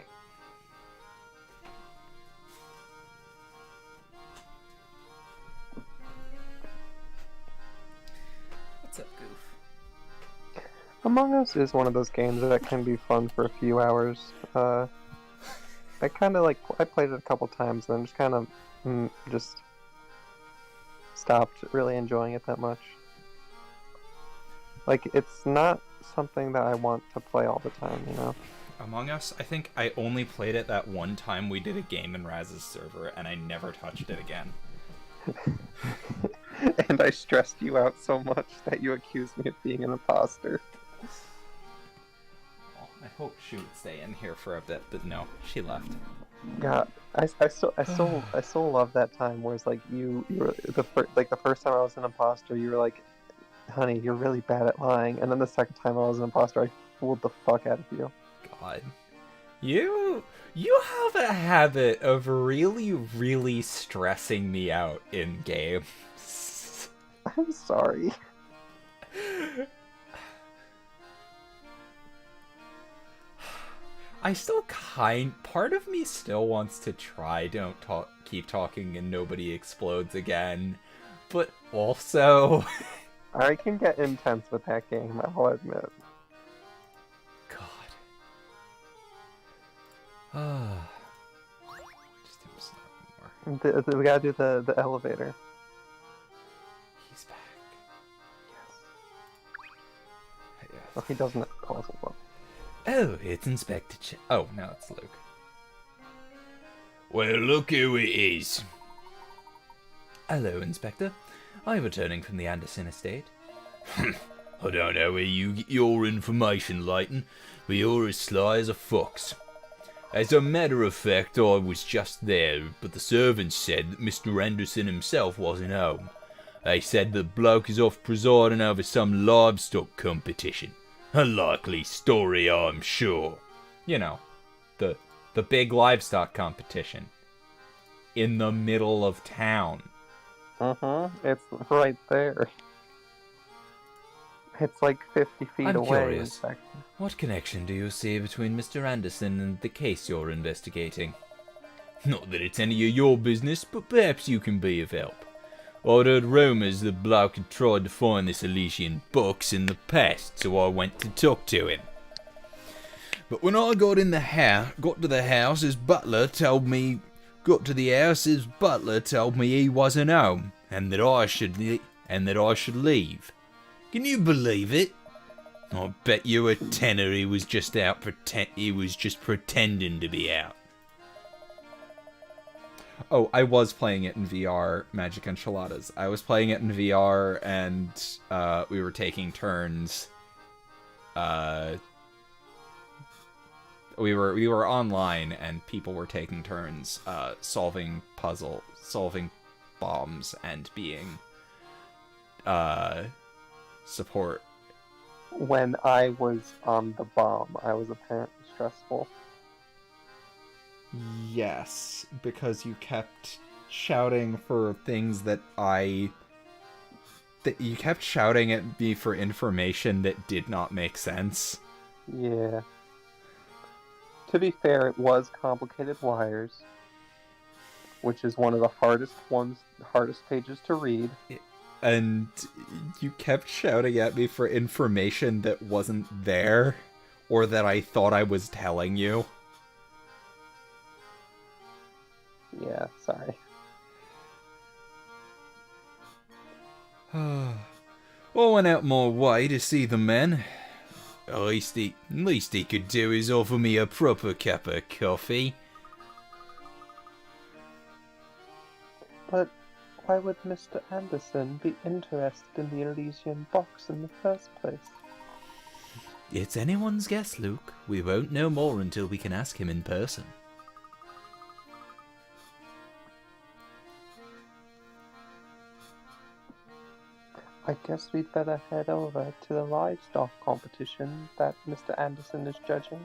What's up, Goof? Among Us is one of those games that can be fun for a few hours. I kind of like, I played it a couple times and then just kind of just stopped really enjoying it that much. Like, it's not something that I want to play all the time, you know? Among Us, I think I only played it that one time we did a game in Raz's server, and I never touched it again. And I stressed you out so much that you accused me of being an imposter. Well, I hope she would stay in here for a bit, but no, she left. God, I still love that time where it's like you were the first time I was an imposter, you were like, honey, you're really bad at lying, and then the second time I was an imposter, I fooled the fuck out of you. God. You have a habit of really, really stressing me out in games. I'm sorry. I still part of me still wants to try keep talking and nobody explodes again. But also I can get intense with that game, I'll admit. God. Just do something more. We gotta do the elevator. He's back. Yes. Oh, he doesn't call us well. Oh, it's Inspector Oh, no, it's Luke. Well, look who it is. Hello, Inspector. I'm returning from the Anderson estate. I don't know where you get your information, Layton, but you're as sly as a fox. As a matter of fact, I was just there, but the servants said that Mr. Anderson himself wasn't home. They said the bloke is off presiding over some livestock competition. A likely story, I'm sure. You know, the big livestock competition. In the middle of town. It's right there. It's like 50 feet I'm away. curious. What connection do you see between Mr. Anderson and the case you're investigating? Not that it's any of your business, but perhaps you can be of help. I'd heard rumours the bloke had tried to find this Elysian box in the past, so I went to talk to him. But when I got to the house, his butler told me he wasn't home, and that I should leave. Can you believe it? I bet you a tenner he was just pretending to be out. Oh, I was playing it in VR, Magic Enchiladas. I was playing it in VR, and we were taking turns. We were online, and people were taking turns solving bombs, and being support. When I was on the bomb, I was apparently stressful. Yes, because you kept shouting for things that you kept shouting at me for information that did not make sense. Yeah. To be fair, it was complicated wires, which is one of the hardest pages to read. And you kept shouting at me for information that wasn't there, or that I thought I was telling you. Yeah, sorry. I went out my way to see the men. At least he could do is offer me a proper cup of coffee. But why would Mr. Anderson be interested in the Elysian box in the first place? It's anyone's guess, Luke. We won't know more until we can ask him in person. I guess we'd better head over to the livestock competition that Mr. Anderson is judging.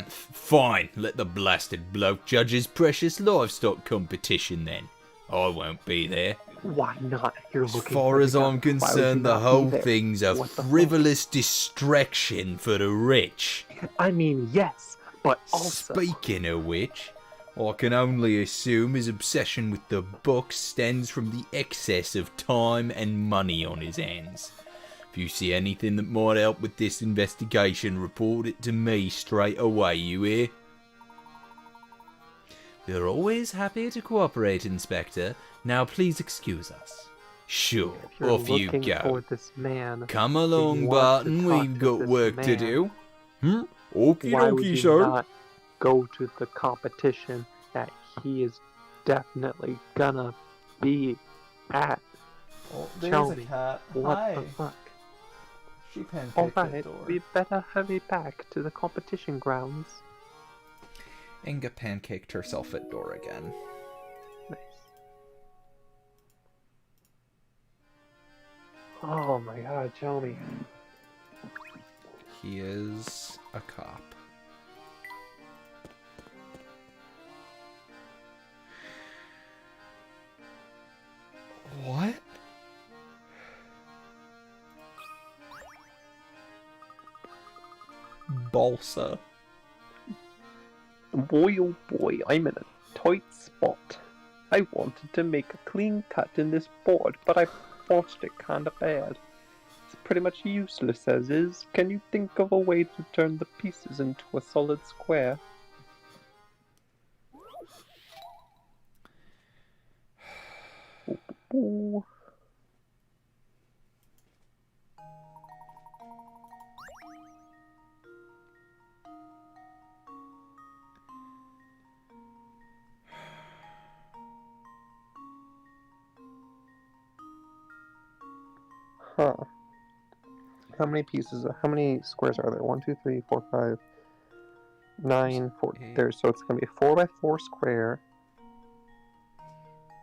Fine, let the blasted bloke judge his precious livestock competition then. I won't be there. Why not? You're As looking far for as the gun. I'm Why would you concerned, the not be whole there? thing's a What the fuck? frivolous distraction for the rich. I mean, yes, but also... Speaking of which, I can only assume his obsession with the book stems from the excess of time and money on his hands. If you see anything that might help with this investigation, report it to me straight away, you hear? We're always happy to cooperate, Inspector. Now please excuse us. Sure, If you're off you looking go. for this man, Come you along, want to Barton, talk we've to got this work to man, do. Okie why would dokie, you sir. not go to the competition that he is definitely gonna be at? Oh, Tell me, cat. what the fuck? She pancaked Alright, we better hurry back to the competition grounds. Inga pancaked herself at door again. Nice. Oh my god, tell me. He is a cop. What? Balsa. Boy oh boy, I'm in a tight spot. I wanted to make a clean cut in this board, but I forced it kinda bad. It's pretty much useless as is. Can you think of a way to turn the pieces into a solid square? Ooh. Huh. How many pieces? How many squares are there? 1, 2, 3, 4, 5, 9, 4. There, so it's gonna be a 4x4 square.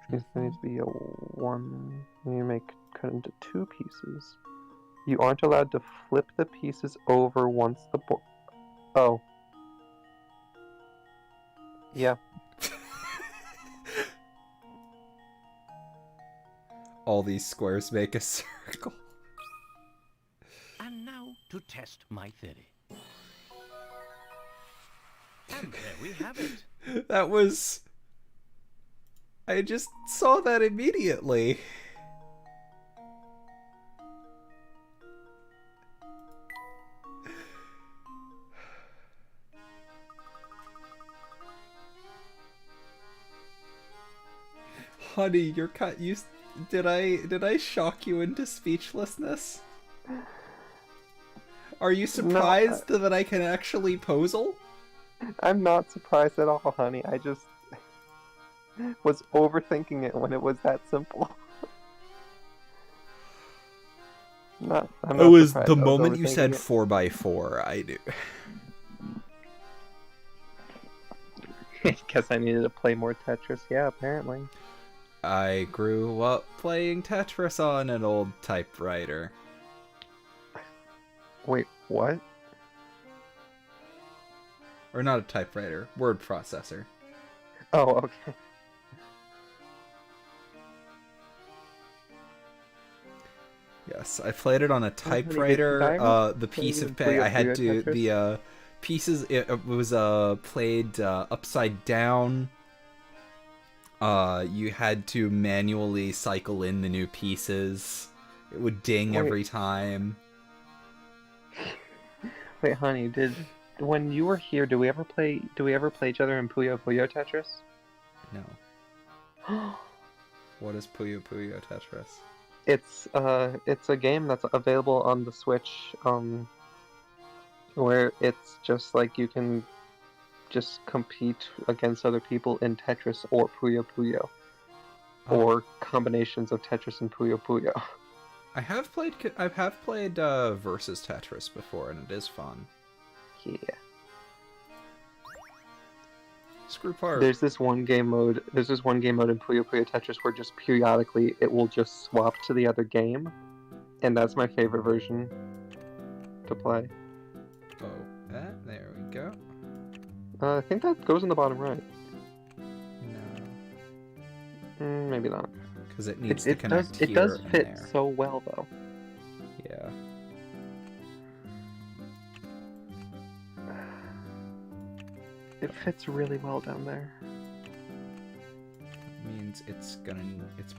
Which means there needs to be a 1. You make cut into 2 pieces. You aren't allowed to flip the pieces over once the board. Oh. Yeah. All these squares make a circle. And now to test my theory. And there we have it. That was... I just saw that immediately. Honey, you're cut. You did I shock you into speechlessness? Are you surprised that I can actually puzzle? I'm not surprised at all, honey. I just was overthinking it when it was that simple. I'm not It was surprised. the I was moment you said overthinking 4x4, I knew. it. Guess I needed to play more Tetris. Yeah, apparently. I grew up playing Tetris on an old typewriter. Wait, what? Or not a typewriter, word processor. Oh, okay. Yes, I played it on a typewriter. The piece of pay I had to the pieces. It was played upside down. You had to manually cycle in the new pieces. It would ding every time. Wait, honey, when you were here, do we ever play each other in Puyo Puyo Tetris? No. What is Puyo Puyo Tetris? It's a game that's available on the Switch, where it's just like you can just compete against other people in Tetris or Puyo Puyo, or combinations of Tetris and Puyo Puyo. I have played versus Tetris before, and it is fun. Yeah. Screw part. There's this one game mode in Puyo Puyo Tetris where just periodically it will just swap to the other game, and that's my favorite version to play. Oh, there we go. I think that goes in the bottom right. No. Maybe not. Because it needs It, to it connect does. here It does and fit there. so well, though. Yeah. It fits really well down there. Means it's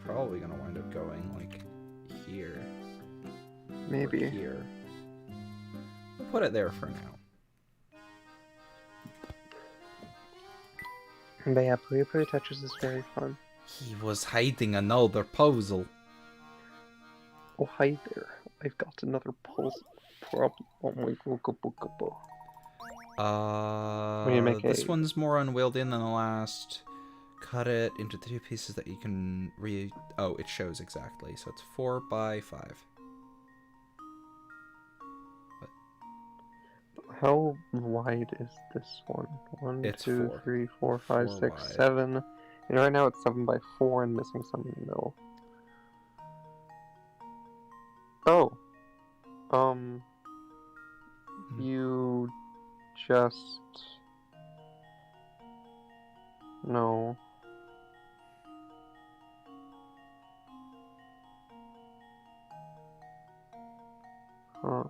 probably gonna wind up going like here. Or Maybe. here. We'll put it there for now. But yeah, Puyo Tetris is very fun. He was hiding another puzzle. Oh, hi there. I've got another puzzle problem. Oh my god. When you make This a- one's more unwieldy than the last. Cut it into 2 pieces that you can Oh, it shows exactly. So it's 4 by 5. How wide is this one? One, It's 2, 4. 3, 4, 5, 4 6, wide. 7. And right now it's 7 by 4 and missing some in the middle. Oh. You just... No. Huh.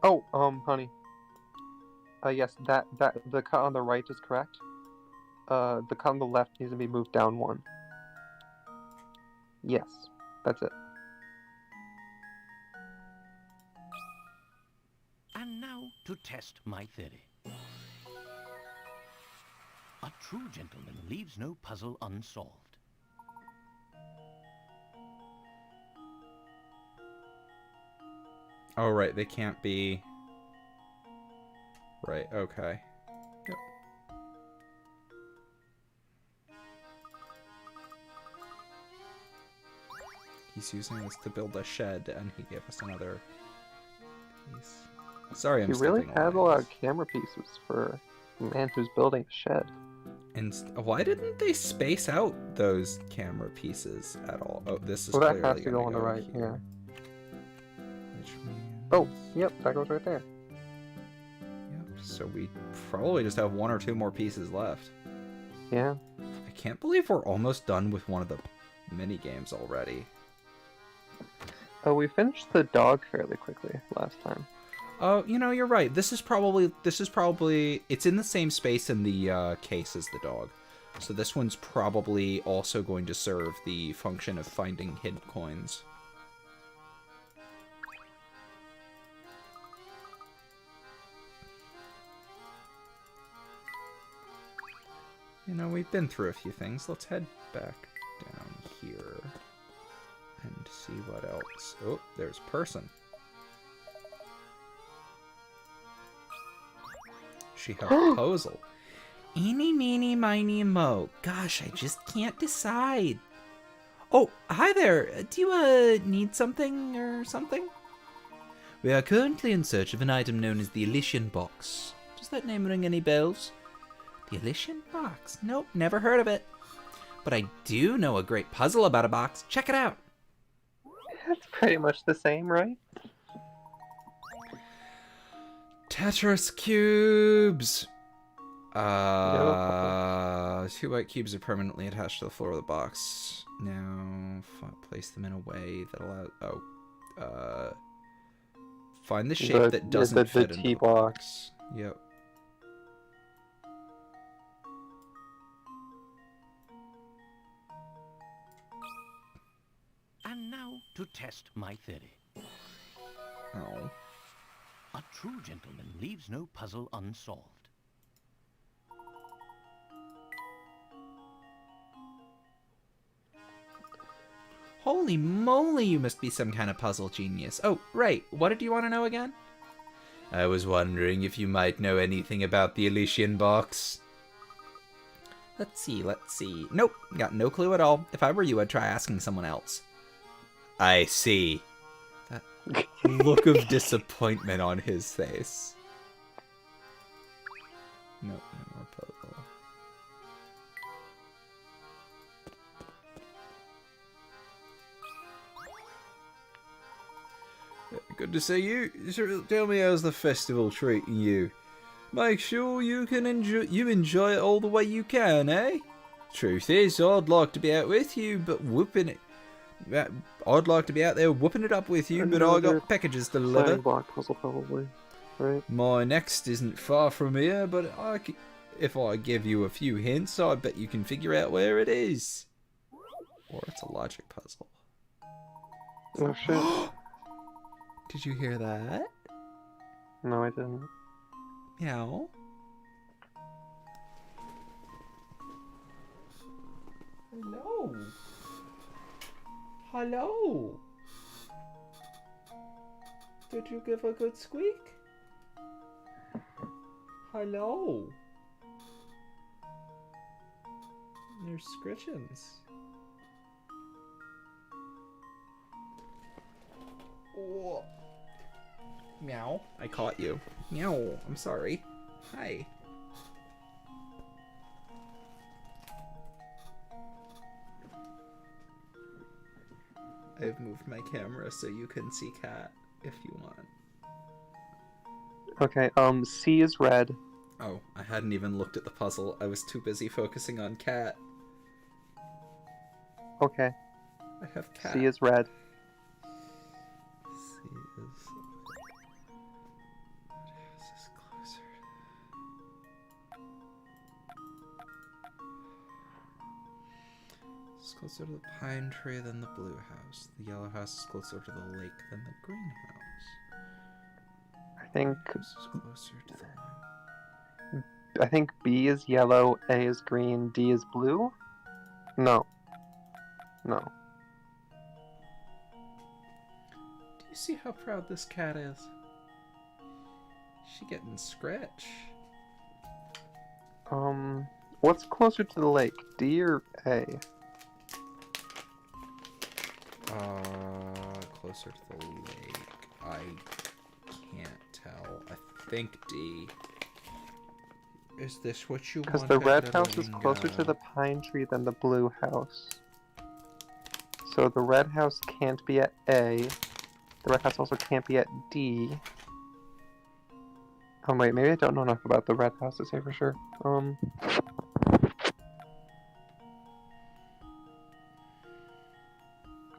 Oh, honey. Yes, the cut on the right is correct. The cut on the left needs to be moved down 1. Yes, that's it. And now to test my theory. A true gentleman leaves no puzzle unsolved. Oh, right, they can't be... Right, okay. Yep. He's using this to build a shed, and he gave us another piece. Sorry, I'm You really stepping have a away. lot of camera pieces for a man who's building a shed. And why didn't they space out those camera pieces at all? Oh, this is Well, that clearly has to gonna go on the right, here. Which means... Oh, yep, that goes right there. Yep, so we probably just have 1 or 2 more pieces left. Yeah. I can't believe we're almost done with one of the mini games already. Oh, we finished the dog fairly quickly last time. Oh, you know, you're right. This is probably it's in the same space in the case as the dog. So this one's probably also going to serve the function of finding hidden coins. You know, we've been through a few things. Let's head back down here and see what else. Oh, there's person. She had a proposal. Eeny, meeny, miny, mo. Gosh, I just can't decide. Oh, hi there. Do you, need something or something? We are currently in search of an item known as the Elysian Box. Does that name ring any bells? The Elysian Box? Nope, never heard of it. But I do know a great puzzle about a box. Check it out. That's pretty much the same, right? Tetris cubes. 2 white cubes are permanently attached to the floor of the box. Now, place them in a way that allows. Find the shape that doesn't fit into the box. Yep. And now to test my theory. Oh. A true gentleman leaves no puzzle unsolved. Holy moly, you must be some kind of puzzle genius. Oh, right. What did you want to know again? I was wondering if you might know anything about the Elysian Box. Let's see. Nope, got no clue at all. If I were you, I'd try asking someone else. I see. That look of disappointment on his face. No, no more puzzle. Good to see you. Tell me, how's the festival treating you? Make sure you enjoy it all the way you can, eh? Truth is, I'd like to be out with you, but I'd like to be out there whooping it up with you, but I Another got packages to Flying deliver. block puzzle, probably. Right? My next isn't far from here, but if I give you a few hints, I bet you can figure out where it is. Or it's a logic puzzle. Oh shit. Did you hear that? No, I didn't. Meow. Hello. Hello. Did you give a good squeak? Hello. Your scritchins. Oh. Meow. I caught you. Meow. I'm sorry. Hi. I've moved my camera so you can see Cat if you want. Okay, C is red. Oh, I hadn't even looked at the puzzle. I was too busy focusing on Cat. Okay, I have Cat. C is red. C is... This is closer. It's closer to the pine tree than the blue house. The yellow house is closer to the lake than the green house. I think This is closer to the line. I think B is yellow, A is green, D is blue? No. No. Do you see how proud this cat is? She getting scratch. What's closer to the lake, D or A? Closer to the lake. I can't tell. I think D. Is this what you want? Because the red house is closer to the pine tree than the blue house. So the red house can't be at A. The red house also can't be at D. Oh wait, maybe I don't know enough about the red house to say for sure.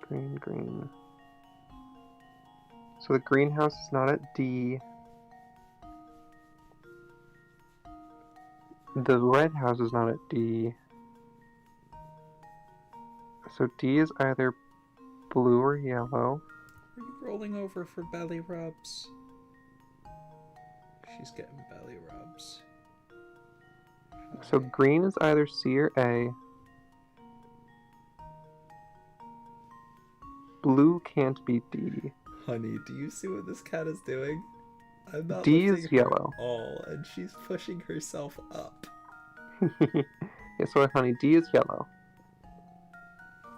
Green. So the greenhouse is not at D. The red house is not at D. So D is either blue or yellow. Are you rolling over for belly rubs? She's getting belly rubs. So Hi. green is either C or A. Blue can't be D. Honey, do you see what this cat is doing? I'm not D lifting is her yellow. at all, and she's pushing herself up. Yeah, so honey, D is yellow.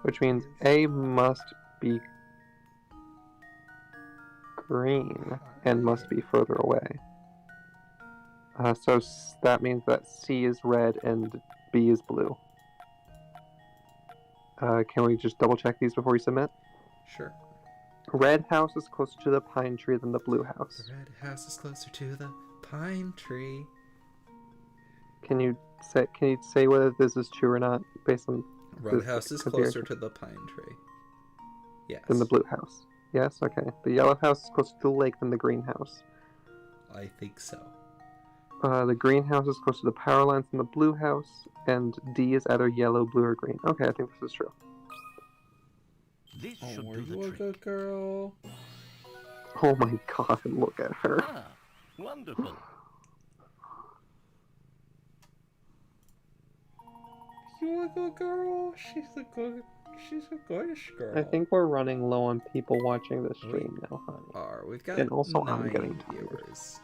Which means A must be green and must be further away. So that means that C is red and B is blue. Can we just double check these before we submit? Sure. Red house is closer to the pine tree than the blue house. The red house is closer to the pine tree. Can you say whether this is true or not based on Red this house is comparison? closer to the pine tree. Yes. Than the blue house? Yes. Okay. The yellow house is closer to the lake than the green house. I think so. The green house is closer to the power lines than the blue house, and D is either yellow, blue, or green. Okay, I think this is true. This Oh, should are do the you a trick. good girl? Oh my god, look at her. Ah, wonderful. You a good girl? She's a goodish girl. I think we're running low on people watching this stream now, honey. We've got And also, I'm 9 getting tired. viewers.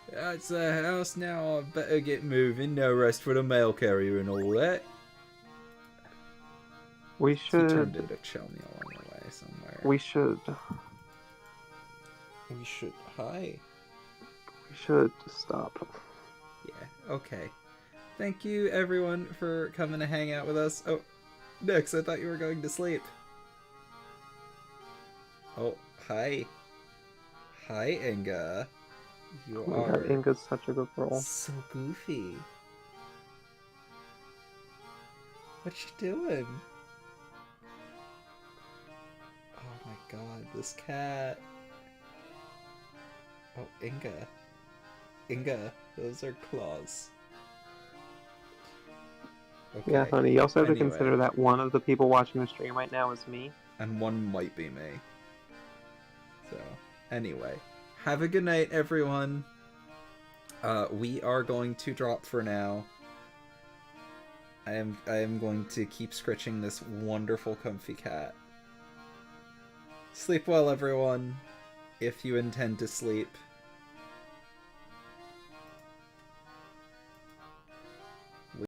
It's a house now. I better get moving. No rest for the mail carrier and all that. We He turned should. into Chelmy along the way somewhere. We should. We should. Hi. We should stop. Yeah. Okay. Thank you, everyone, for coming to hang out with us. Oh, Nix, I thought you were going to sleep. Oh, hi. Hi, Inga. You Oh my are god, Inga's such a good girl. so goofy. What you doing? Oh my god, this cat. Oh, Inga. Inga, those are claws. Okay. Yeah, honey, you also have to Anyway. consider that one of the people watching the stream right now is me. And one might be me. So, anyway. Have a good night, everyone. We are going to drop for now. I am going to keep scratching this wonderful comfy cat. Sleep well, everyone, if you intend to sleep.